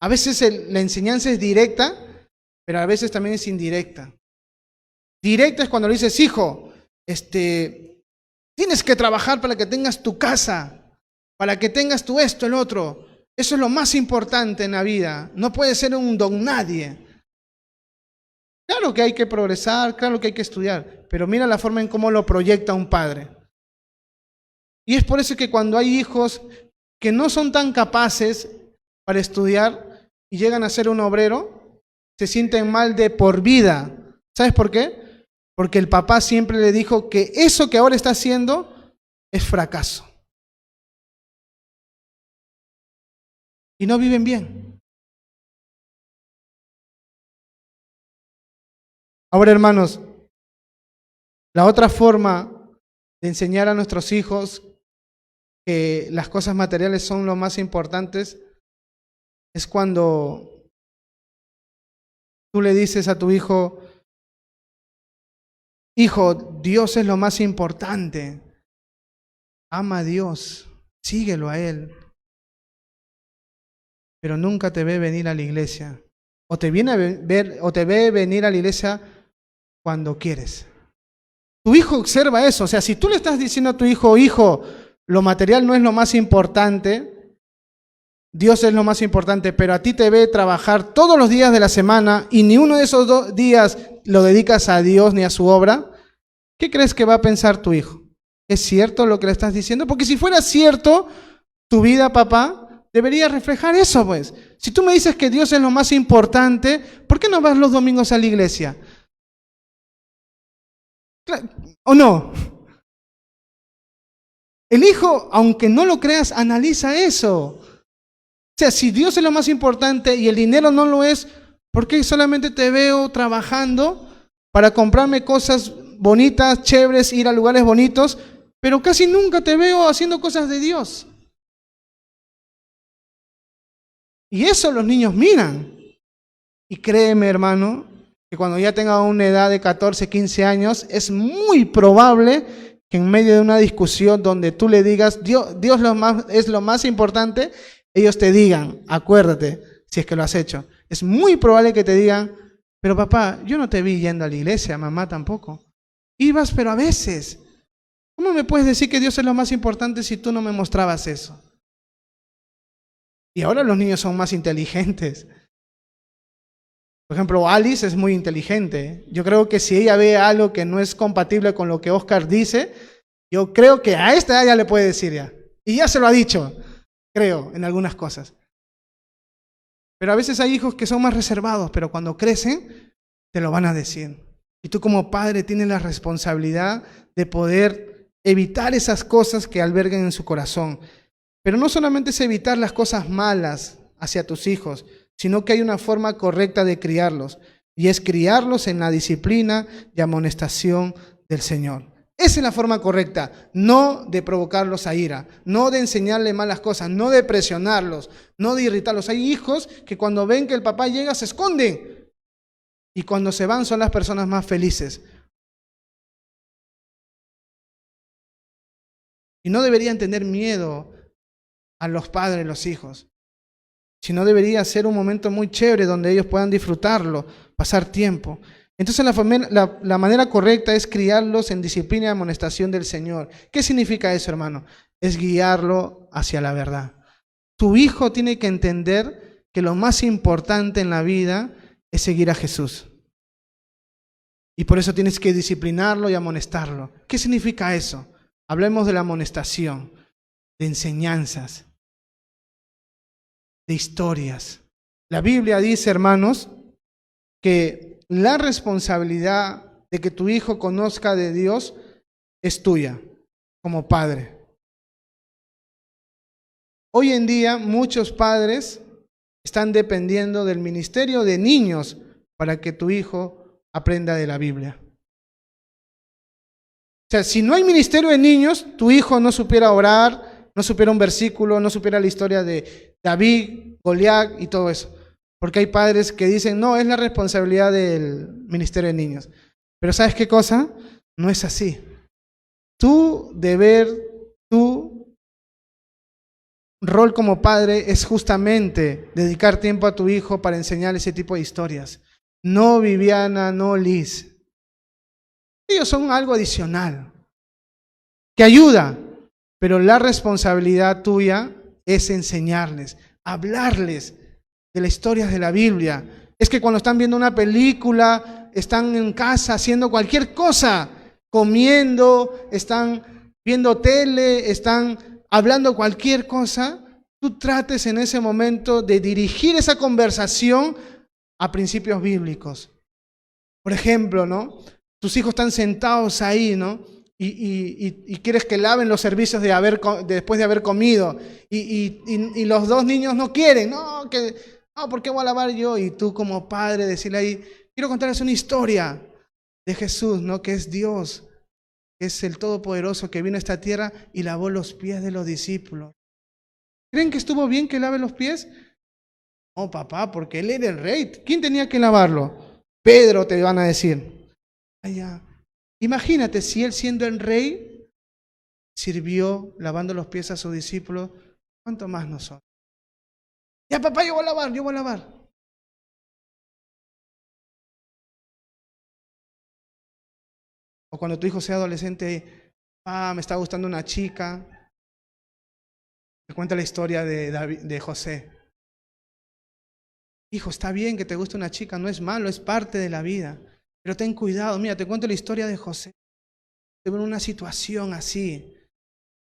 A veces la enseñanza es directa, pero a veces también es indirecta. Directa es cuando le dices, hijo, tienes que trabajar para que tengas tu casa, para que tengas tu esto, el otro. Eso es lo más importante en la vida. No puedes ser un don nadie. Claro que hay que progresar, claro que hay que estudiar, pero mira la forma en cómo lo proyecta un padre. Y es por eso que cuando hay hijos que no son tan capaces para estudiar y llegan a ser un obrero, se sienten mal de por vida. ¿Sabes por qué? Porque el papá siempre le dijo que eso que ahora está haciendo es fracaso. Y no viven bien. Ahora, hermanos, la otra forma de enseñar a nuestros hijos que las cosas materiales son lo más importantes es cuando tú le dices a tu hijo, hijo, Dios es lo más importante. Ama a Dios, síguelo a Él. Pero nunca te ve venir a la iglesia. O te ve venir a la iglesia cuando quieres. Tu hijo observa eso. O sea, si tú le estás diciendo a tu hijo, hijo, lo material no es lo más importante, Dios es lo más importante, pero a ti te ve trabajar todos los días de la semana y ni uno de esos 2 días lo dedicas a Dios ni a su obra, ¿qué crees que va a pensar tu hijo? ¿Es cierto lo que le estás diciendo? Porque si fuera cierto, tu vida, papá, debería reflejar eso, pues. Si tú me dices que Dios es lo más importante, ¿por qué no vas los domingos a la iglesia? ¿O no? El hijo, aunque no lo creas, analiza eso. O sea, si Dios es lo más importante y el dinero no lo es, ¿por qué solamente te veo trabajando para comprarme cosas bonitas, chéveres, ir a lugares bonitos, pero casi nunca te veo haciendo cosas de Dios? Y eso los niños miran. Y créeme, hermano, que cuando ya tenga una edad de 14, 15 años, es muy probable que en medio de una discusión donde tú le digas, Dios es lo más importante, ellos te digan, acuérdate, si es que lo has hecho. Es muy probable que te digan, Pero papá, yo no te vi yendo a la iglesia, mamá tampoco. Ibas, pero a veces. ¿Cómo me puedes decir que Dios es lo más importante si tú no me mostrabas eso? Y ahora los niños son más inteligentes. Por ejemplo, Alice es muy inteligente. Yo creo que si ella ve algo que no es compatible con lo que Oscar dice, yo creo que a esta edad ya le puede decir ya. Y ya se lo ha dicho, creo, en algunas cosas. Pero a veces hay hijos que son más reservados, pero cuando crecen, te lo van a decir. Y tú como padre tienes la responsabilidad de poder evitar esas cosas que alberguen en su corazón. Pero no solamente es evitar las cosas malas hacia tus hijos, sino que hay una forma correcta de criarlos. Y es criarlos en la disciplina y amonestación del Señor. Esa es la forma correcta, no de provocarlos a ira, no de enseñarles malas cosas, no de presionarlos, no de irritarlos. Hay hijos que cuando ven que el papá llega se esconden y cuando se van son las personas más felices. Y no deberían tener miedo a los padres, los hijos, sino debería ser un momento muy chévere donde ellos puedan disfrutarlo, pasar tiempo. Entonces la manera correcta es criarlos en disciplina y amonestación del Señor. ¿Qué significa eso, hermano? Es guiarlo hacia la verdad. Tu hijo tiene que entender que lo más importante en la vida es seguir a Jesús. Y por eso tienes que disciplinarlo y amonestarlo. ¿Qué significa eso? Hablemos de la amonestación, de enseñanzas, de historias. La Biblia dice, hermanos, que la responsabilidad de que tu hijo conozca de Dios es tuya, como padre. Hoy en día muchos padres están dependiendo del ministerio de niños para que tu hijo aprenda de la Biblia. O sea, si no hay ministerio de niños, tu hijo no supiera orar, no supiera un versículo, no supiera la historia de David, Goliat y todo eso. Porque hay padres que dicen, no, es la responsabilidad del ministerio de niños. Pero ¿sabes qué cosa? No es así. Tu deber, tu rol como padre es justamente dedicar tiempo a tu hijo para enseñar ese tipo de historias. No Viviana, no Liz. Ellos son algo adicional, que ayuda, pero la responsabilidad tuya es enseñarles, hablarles de las historias de la Biblia. Es que cuando están viendo una película, están en casa haciendo cualquier cosa, comiendo, están viendo tele, están hablando cualquier cosa, tú trates en ese momento de dirigir esa conversación a principios bíblicos. Por ejemplo, ¿no? Tus hijos están sentados ahí, ¿no? Y quieres que laven los servicios después de haber comido. Y los dos niños no quieren, no, ¿por qué voy a lavar yo? Y tú como padre decirle ahí, quiero contarles una historia de Jesús, ¿no? Que es Dios, que es el Todopoderoso que vino a esta tierra y lavó los pies de los discípulos. ¿Creen que estuvo bien que lave los pies? No, papá, porque él era el rey. ¿Quién tenía que lavarlo? Pedro, te van a decir. Allá. Imagínate si él siendo el rey sirvió lavando los pies a sus discípulos, ¿cuánto más nosotros? Ya papá, yo voy a lavar. O cuando tu hijo sea adolescente, me está gustando una chica, te cuenta la historia de José. Hijo, está bien que te guste una chica, no es malo, es parte de la vida. Pero ten cuidado, mira, te cuento la historia de José. Estuvo en una situación así,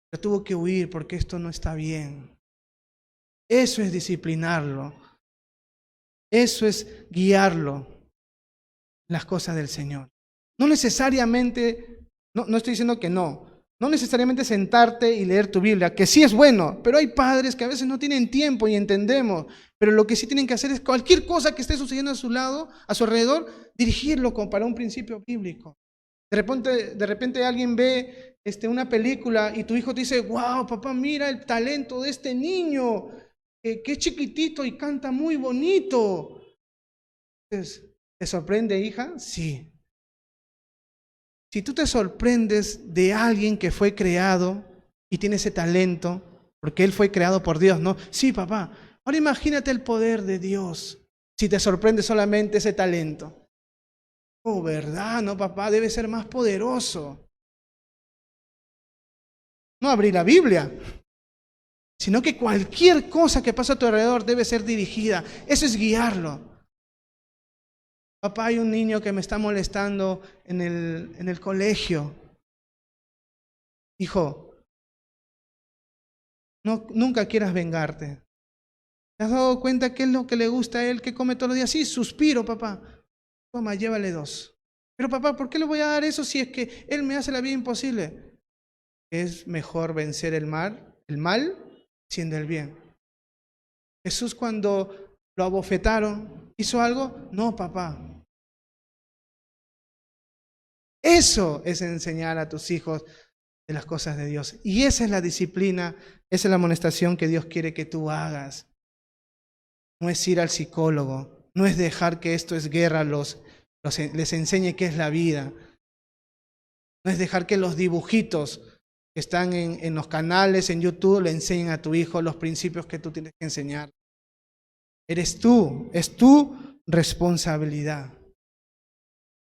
pero tuvo que huir porque esto no está bien. Eso es disciplinarlo. Eso es guiarlo en las cosas del Señor. No necesariamente, no estoy diciendo que no necesariamente sentarte y leer tu Biblia, que sí es bueno, pero hay padres que a veces no tienen tiempo y entendemos, pero lo que sí tienen que hacer es cualquier cosa que esté sucediendo a su lado, a su alrededor, dirigirlo como para un principio bíblico. De repente alguien ve una película y tu hijo te dice, wow, papá, mira el talento de este niño, que es chiquitito y canta muy bonito. Entonces, ¿te sorprende, hija? Sí. Si tú te sorprendes de alguien que fue creado y tiene ese talento, porque él fue creado por Dios, ¿no? Sí, papá. Ahora imagínate el poder de Dios. si te sorprende solamente ese talento. Oh, ¿verdad? No, papá, debe ser más poderoso. No abrir la Biblia, sino que cualquier cosa que pasa a tu alrededor debe ser dirigida. Eso es guiarlo. Papá, hay un niño que me está molestando en el colegio. Hijo, no, nunca quieras vengarte. ¿Te has dado cuenta qué es lo que le gusta a él, que come todos los días? Sí, suspiro, papá. Toma, llévale 2. Pero papá, ¿por qué le voy a dar eso si es que él me hace la vida imposible? Es mejor vencer el mal siendo el bien. Jesús, cuando lo abofetaron, ¿hizo algo? No, papá. Eso es enseñar a tus hijos de las cosas de Dios. Y esa es la disciplina, esa es la amonestación que Dios quiere que tú hagas. No es ir al psicólogo, no es dejar que esto es guerra, les enseñe qué es la vida. No es dejar que los dibujitos que están en los canales, en YouTube, le enseñen a tu hijo los principios que tú tienes que enseñar. Eres tú, es tu responsabilidad.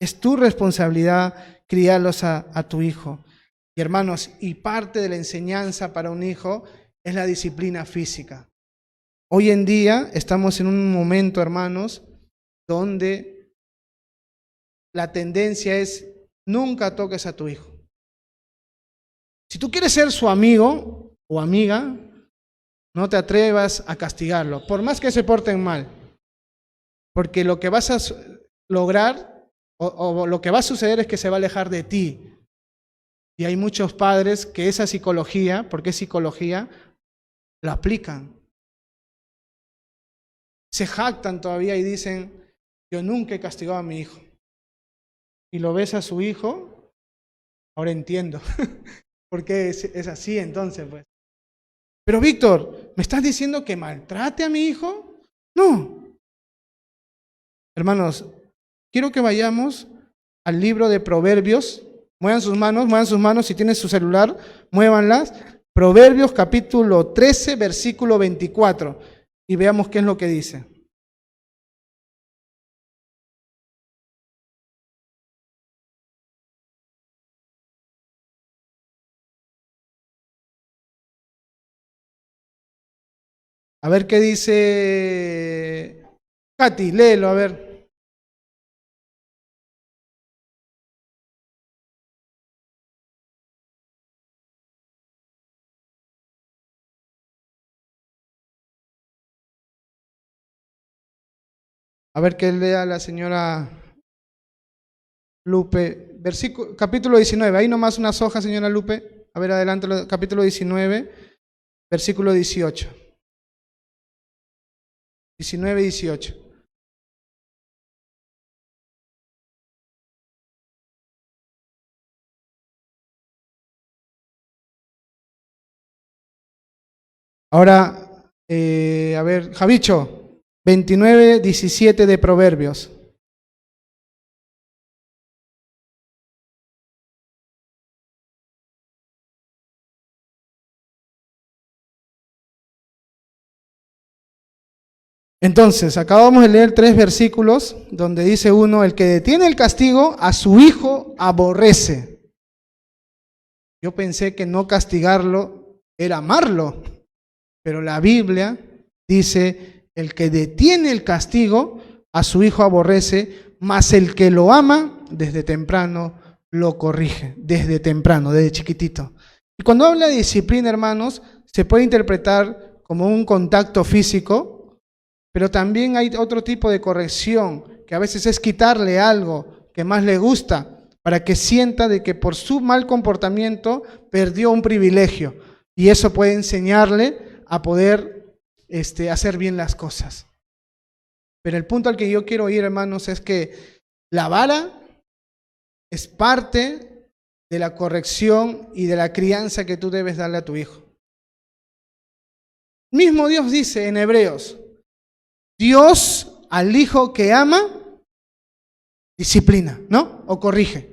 Es tu responsabilidad criarlos a tu hijo. Y hermanos, y parte de la enseñanza para un hijo es la disciplina física. Hoy en día estamos en un momento, hermanos, donde la tendencia es nunca toques a tu hijo. Si tú quieres ser su amigo o amiga, no te atrevas a castigarlo, por más que se porten mal. Porque lo que vas a lograr o lo que va a suceder es que se va a alejar de ti. Y hay muchos padres que esa psicología, porque es psicología, la aplican. Se jactan todavía y dicen, yo nunca he castigado a mi hijo. Y lo ves a su hijo, ahora entiendo por qué es así entonces, pues. Pero Víctor, ¿me estás diciendo que maltrate a mi hijo? No. Hermanos, quiero que vayamos al libro de Proverbios. Muevan sus manos, si tienen su celular, muévanlas. Proverbios capítulo 13, versículo 24. Y veamos qué es lo que dice. A ver qué dice Katy, léelo, a ver. A ver qué lea la señora Lupe. Capítulo 19, ahí nomás unas hojas, señora Lupe. A ver, adelante, capítulo 19, versículo 18. 19 y 18. Ahora, a ver, Javicho, 29, 17 de Proverbios. Entonces, acabamos de leer 3 versículos donde dice uno, el que detiene el castigo a su hijo aborrece. Yo pensé que no castigarlo era amarlo, pero la Biblia dice, el que detiene el castigo a su hijo aborrece, mas el que lo ama desde temprano lo corrige, desde temprano, desde chiquitito. Y cuando habla de disciplina, hermanos, se puede interpretar como un contacto físico, pero también hay otro tipo de corrección, que a veces es quitarle algo que más le gusta, para que sienta de que por su mal comportamiento perdió un privilegio. Y eso puede enseñarle a poder hacer bien las cosas. Pero el punto al que yo quiero ir, hermanos, es que la vara es parte de la corrección y de la crianza que tú debes darle a tu hijo. Mismo Dios dice en Hebreos, Dios al hijo que ama, disciplina, ¿no? O corrige.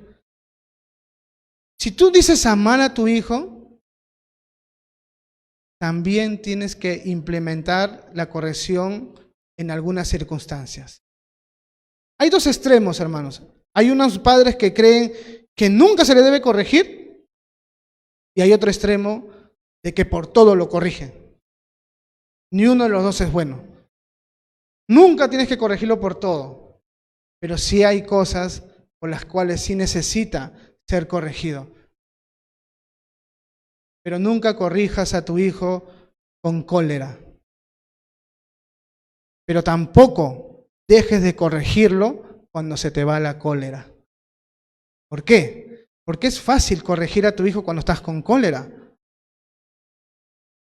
Si tú dices amar a tu hijo, también tienes que implementar la corrección en algunas circunstancias. Hay dos extremos, hermanos. Hay unos padres que creen que nunca se le debe corregir y hay otro extremo de que por todo lo corrigen. Ni uno de los dos es bueno. Nunca tienes que corregirlo por todo, pero sí hay cosas por las cuales sí necesita ser corregido. Pero nunca corrijas a tu hijo con cólera. Pero tampoco dejes de corregirlo cuando se te va la cólera. ¿Por qué? Porque es fácil corregir a tu hijo cuando estás con cólera.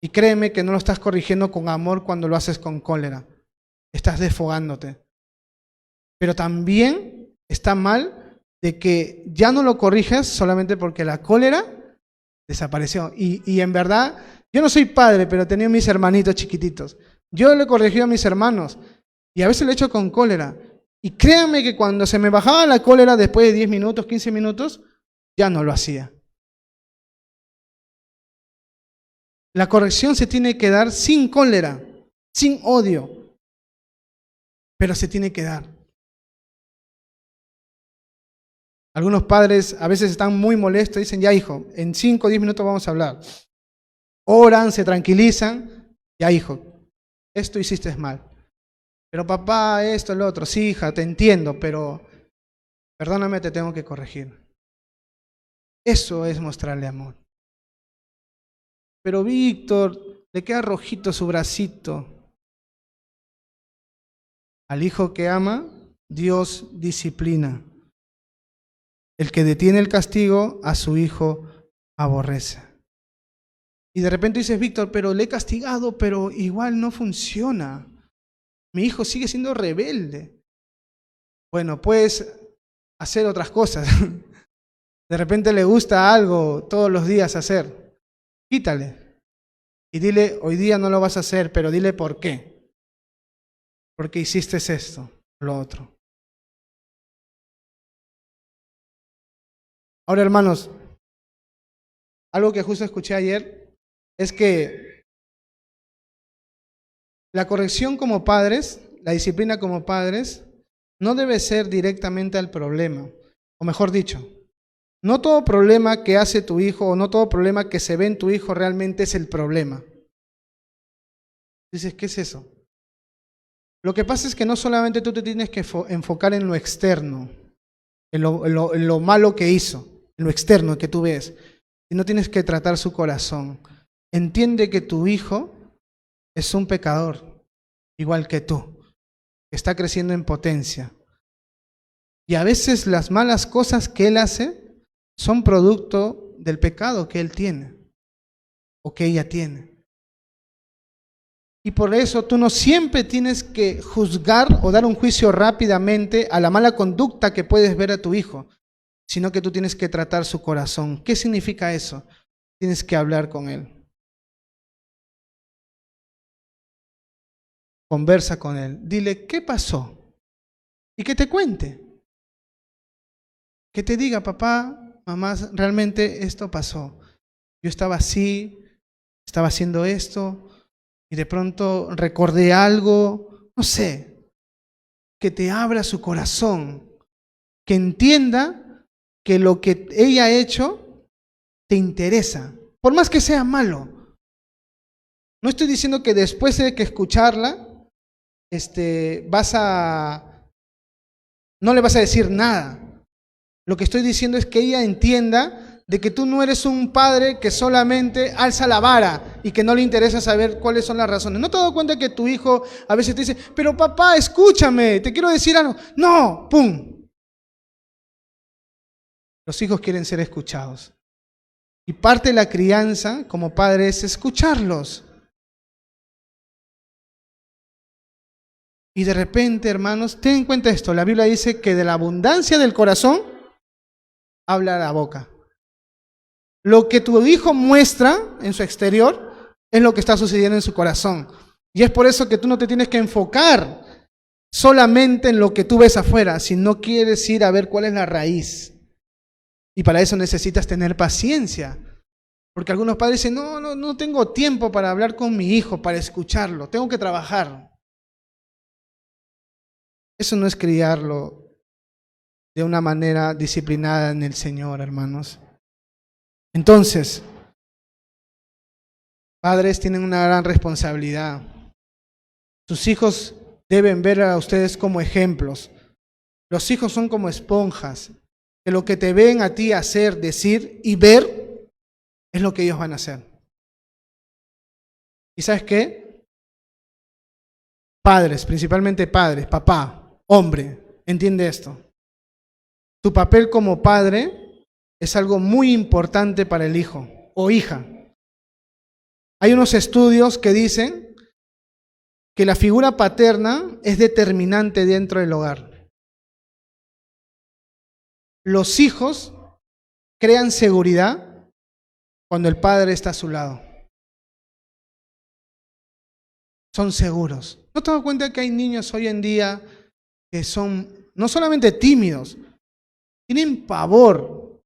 Y créeme que no lo estás corrigiendo con amor cuando lo haces con cólera. Estás desfogándote. Pero también está mal de que ya no lo corrijas solamente porque la cólera desapareció. Y en verdad, yo no soy padre, pero tenía mis hermanitos chiquititos. Yo le corregí a mis hermanos y a veces lo he hecho con cólera. Y créanme que cuando se me bajaba la cólera después de 10 minutos, 15 minutos, ya no lo hacía. La corrección se tiene que dar sin cólera, sin odio, pero se tiene que dar. Algunos padres a veces están muy molestos y dicen, ya hijo, en 5 o 10 minutos vamos a hablar. Oran, se tranquilizan, ya hijo, esto hiciste mal. Pero papá, esto, lo otro, sí hija, te entiendo, pero perdóname, te tengo que corregir. Eso es mostrarle amor. Pero Víctor, le queda rojito su bracito. Al hijo que ama, Dios disciplina. El que detiene el castigo, a su hijo aborrece. Y de repente dices, Víctor, pero le he castigado, pero igual no funciona. Mi hijo sigue siendo rebelde. Bueno, puedes hacer otras cosas. De repente le gusta algo todos los días hacer. Quítale. Y dile, hoy día no lo vas a hacer, pero dile por qué. Porque hiciste esto, lo otro. Ahora, hermanos, algo que justo escuché ayer es que la corrección como padres, la disciplina como padres, no debe ser directamente al problema. O mejor dicho, no todo problema que hace tu hijo o no todo problema que se ve en tu hijo realmente es el problema. Dices, ¿qué es eso? Lo que pasa es que no solamente tú te tienes que enfocar en lo externo, en lo malo que hizo, en lo externo que tú ves, sino tienes que tratar su corazón. Entiende que tu hijo es un pecador, igual que tú, que está creciendo en potencia. Y a veces las malas cosas que él hace son producto del pecado que él tiene o que ella tiene. Y por eso tú no siempre tienes que juzgar o dar un juicio rápidamente a la mala conducta que puedes ver a tu hijo, sino que tú tienes que tratar su corazón. ¿Qué significa eso? Tienes que hablar con él. Conversa con él. Dile, ¿qué pasó? Y que te cuente. Que te diga, papá, mamá, realmente esto pasó. Yo estaba así, estaba haciendo esto, y de pronto recordé algo, no sé, que te abra su corazón, que entienda que lo que ella ha hecho te interesa, por más que sea malo. No estoy diciendo que después de que escucharla, no le vas a decir nada. Lo que estoy diciendo es que ella entienda de que tú no eres un padre que solamente alza la vara y que no le interesa saber cuáles son las razones. ¿No te has dado cuenta que tu hijo a veces te dice, pero papá, escúchame, te quiero decir algo? No, ¡pum! Los hijos quieren ser escuchados. Y parte de la crianza como padre es escucharlos. Y de repente, hermanos, ten en cuenta esto, la Biblia dice que de la abundancia del corazón habla la boca. Lo que tu hijo muestra en su exterior es lo que está sucediendo en su corazón. Y es por eso que tú no te tienes que enfocar solamente en lo que tú ves afuera, si no quieres ir a ver cuál es la raíz. Y para eso necesitas tener paciencia. Porque algunos padres dicen, no tengo tiempo para hablar con mi hijo, para escucharlo, tengo que trabajar. Eso no es criarlo de una manera disciplinada en el Señor, hermanos. Entonces, padres tienen una gran responsabilidad. Sus hijos deben ver a ustedes como ejemplos. Los hijos son como esponjas, que lo que te ven a ti hacer, decir y ver es lo que ellos van a hacer. ¿Y sabes qué? Padres, principalmente padres, papá, hombre, entiende esto. Tu papel como padre es algo muy importante para el hijo o hija. Hay unos estudios que dicen que la figura paterna es determinante dentro del hogar. Los hijos crean seguridad cuando el padre está a su lado. Son seguros. ¿No te das cuenta que hay niños hoy en día que son no solamente tímidos, tienen pavor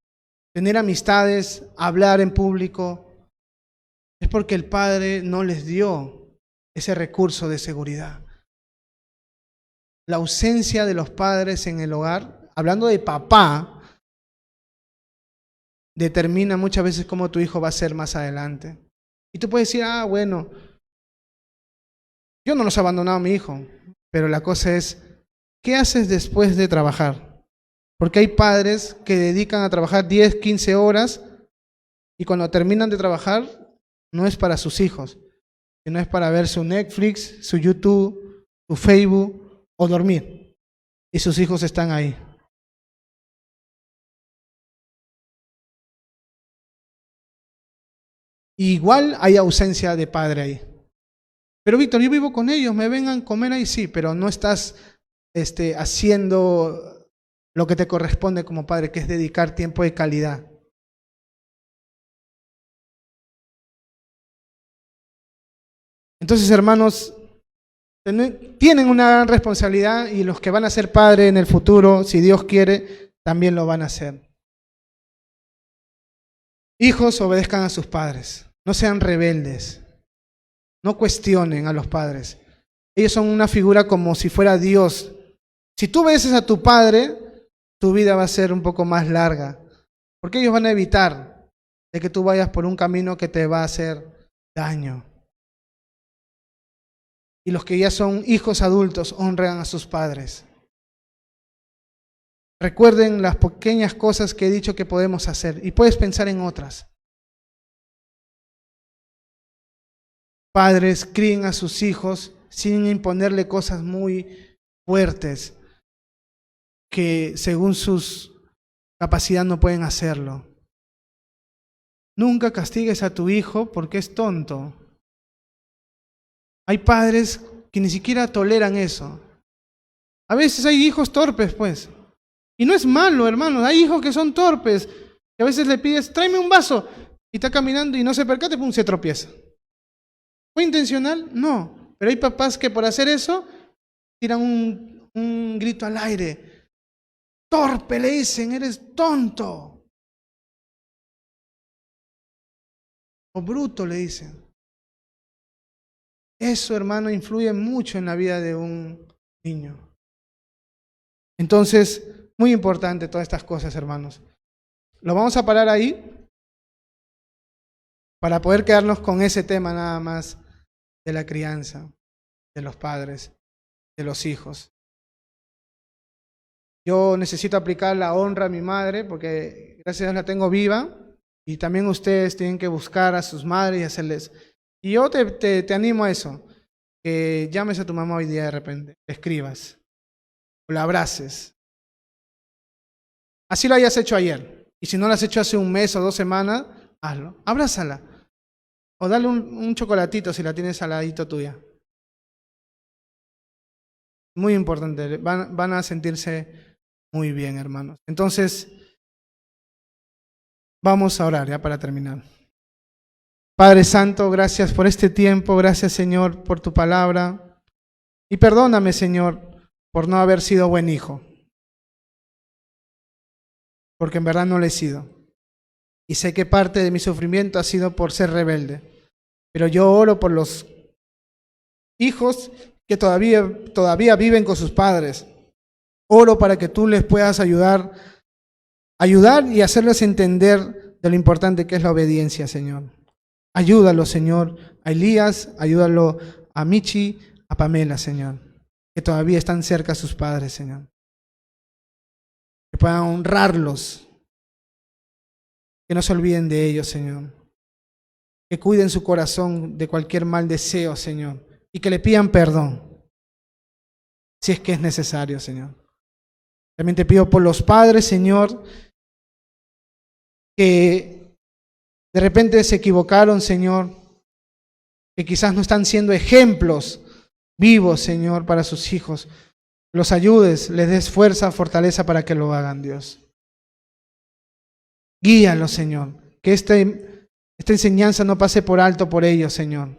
tener amistades, hablar en público? Es porque el padre no les dio ese recurso de seguridad. La ausencia de los padres en el hogar, hablando de papá, determina muchas veces cómo tu hijo va a ser más adelante. Y tú puedes decir, bueno, yo no los he abandonado a mi hijo, pero la cosa es, ¿qué haces después de trabajar? Porque hay padres que dedican a trabajar 10, 15 horas y cuando terminan de trabajar no es para sus hijos, sino es para ver su Netflix, su YouTube, su Facebook o dormir. Y sus hijos están ahí. Igual hay ausencia de padre ahí. Pero Víctor, yo vivo con ellos, me vengan a comer ahí, sí, pero no estás haciendo lo que te corresponde como padre, que es dedicar tiempo de calidad. Entonces, hermanos, tienen una gran responsabilidad y los que van a ser padres en el futuro, si Dios quiere, también lo van a hacer. Hijos, obedezcan a sus padres, no sean rebeldes, no cuestionen a los padres. Ellos son una figura como si fuera Dios. Si tú obedeces a tu padre, tu vida va a ser un poco más larga, porque ellos van a evitar de que tú vayas por un camino que te va a hacer daño. Y los que ya son hijos adultos honran a sus padres. Recuerden las pequeñas cosas que he dicho que podemos hacer y puedes pensar en otras. Padres, críen a sus hijos sin imponerle cosas muy fuertes que según sus capacidades no pueden hacerlo. Nunca castigues a tu hijo porque es tonto. Hay padres que ni siquiera toleran eso. A veces hay hijos torpes, pues. Y no es malo, hermanos. Hay hijos que son torpes. Que a veces le pides, tráeme un vaso. Y está caminando y no se percate, pum, se tropieza. ¿Fue intencional? No. Pero hay papás que por hacer eso tiran un grito al aire. Torpe, le dicen, eres tonto. O bruto, le dicen. Eso, hermano, influye mucho en la vida de un niño. Entonces, muy importante todas estas cosas, hermanos. Lo vamos a parar ahí para poder quedarnos con ese tema nada más de la crianza, de los padres, de los hijos. Yo necesito aplicar la honra a mi madre porque gracias a Dios la tengo viva y también ustedes tienen que buscar a sus madres y hacerles. Y yo te animo a eso, que llames a tu mamá hoy día de repente, le escribas o la abraces. Así lo hayas hecho ayer. Y si no lo has hecho hace un mes o 2 semanas, hazlo. Abrázala. O dale un chocolatito si la tienes al ladito tuya. Muy importante. Van a sentirse muy bien, hermanos. Entonces, vamos a orar ya para terminar. Padre Santo, gracias por este tiempo. Gracias, Señor, por tu palabra. Y perdóname, Señor, por no haber sido buen hijo. Porque en verdad no lo he sido. Y sé que parte de mi sufrimiento ha sido por ser rebelde. Pero yo oro por los hijos que todavía viven con sus padres. oro para que tú les puedas ayudar y hacerles entender de lo importante que es la obediencia, Señor. Ayúdalo, Señor, a Elías, ayúdalo a Michi, a Pamela, Señor, que todavía están cerca a sus padres, Señor. Que puedan honrarlos, que no se olviden de ellos, Señor. Que cuiden su corazón de cualquier mal deseo, Señor, y que le pidan perdón, si es que es necesario, Señor. También te pido por los padres, Señor, que de repente se equivocaron, Señor, que quizás no están siendo ejemplos vivos, Señor, para sus hijos. Los ayudes, les des fuerza, fortaleza para que lo hagan, Dios. Guíalos, Señor, que esta enseñanza no pase por alto por ellos, Señor.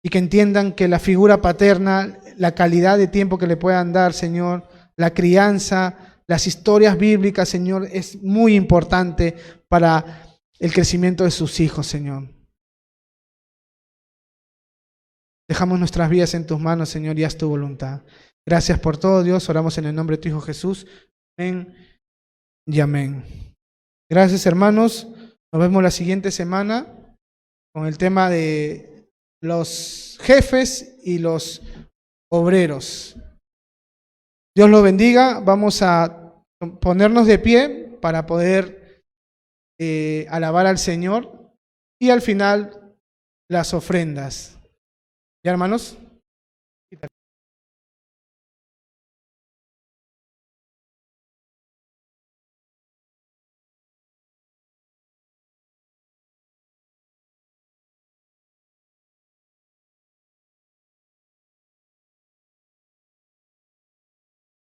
Y que entiendan que la figura paterna, la calidad de tiempo que le puedan dar, Señor, la crianza, las historias bíblicas, Señor, es muy importante para el crecimiento de sus hijos, Señor. Dejamos nuestras vidas en tus manos, Señor, y haz tu voluntad. Gracias por todo, Dios. Oramos en el nombre de tu Hijo Jesús. Amén y amén. Gracias, hermanos. Nos vemos la siguiente semana con el tema de los jefes y los obreros. Dios los bendiga. Vamos a ponernos de pie para poder alabar al Señor y al final las ofrendas. ¿Ya, hermanos?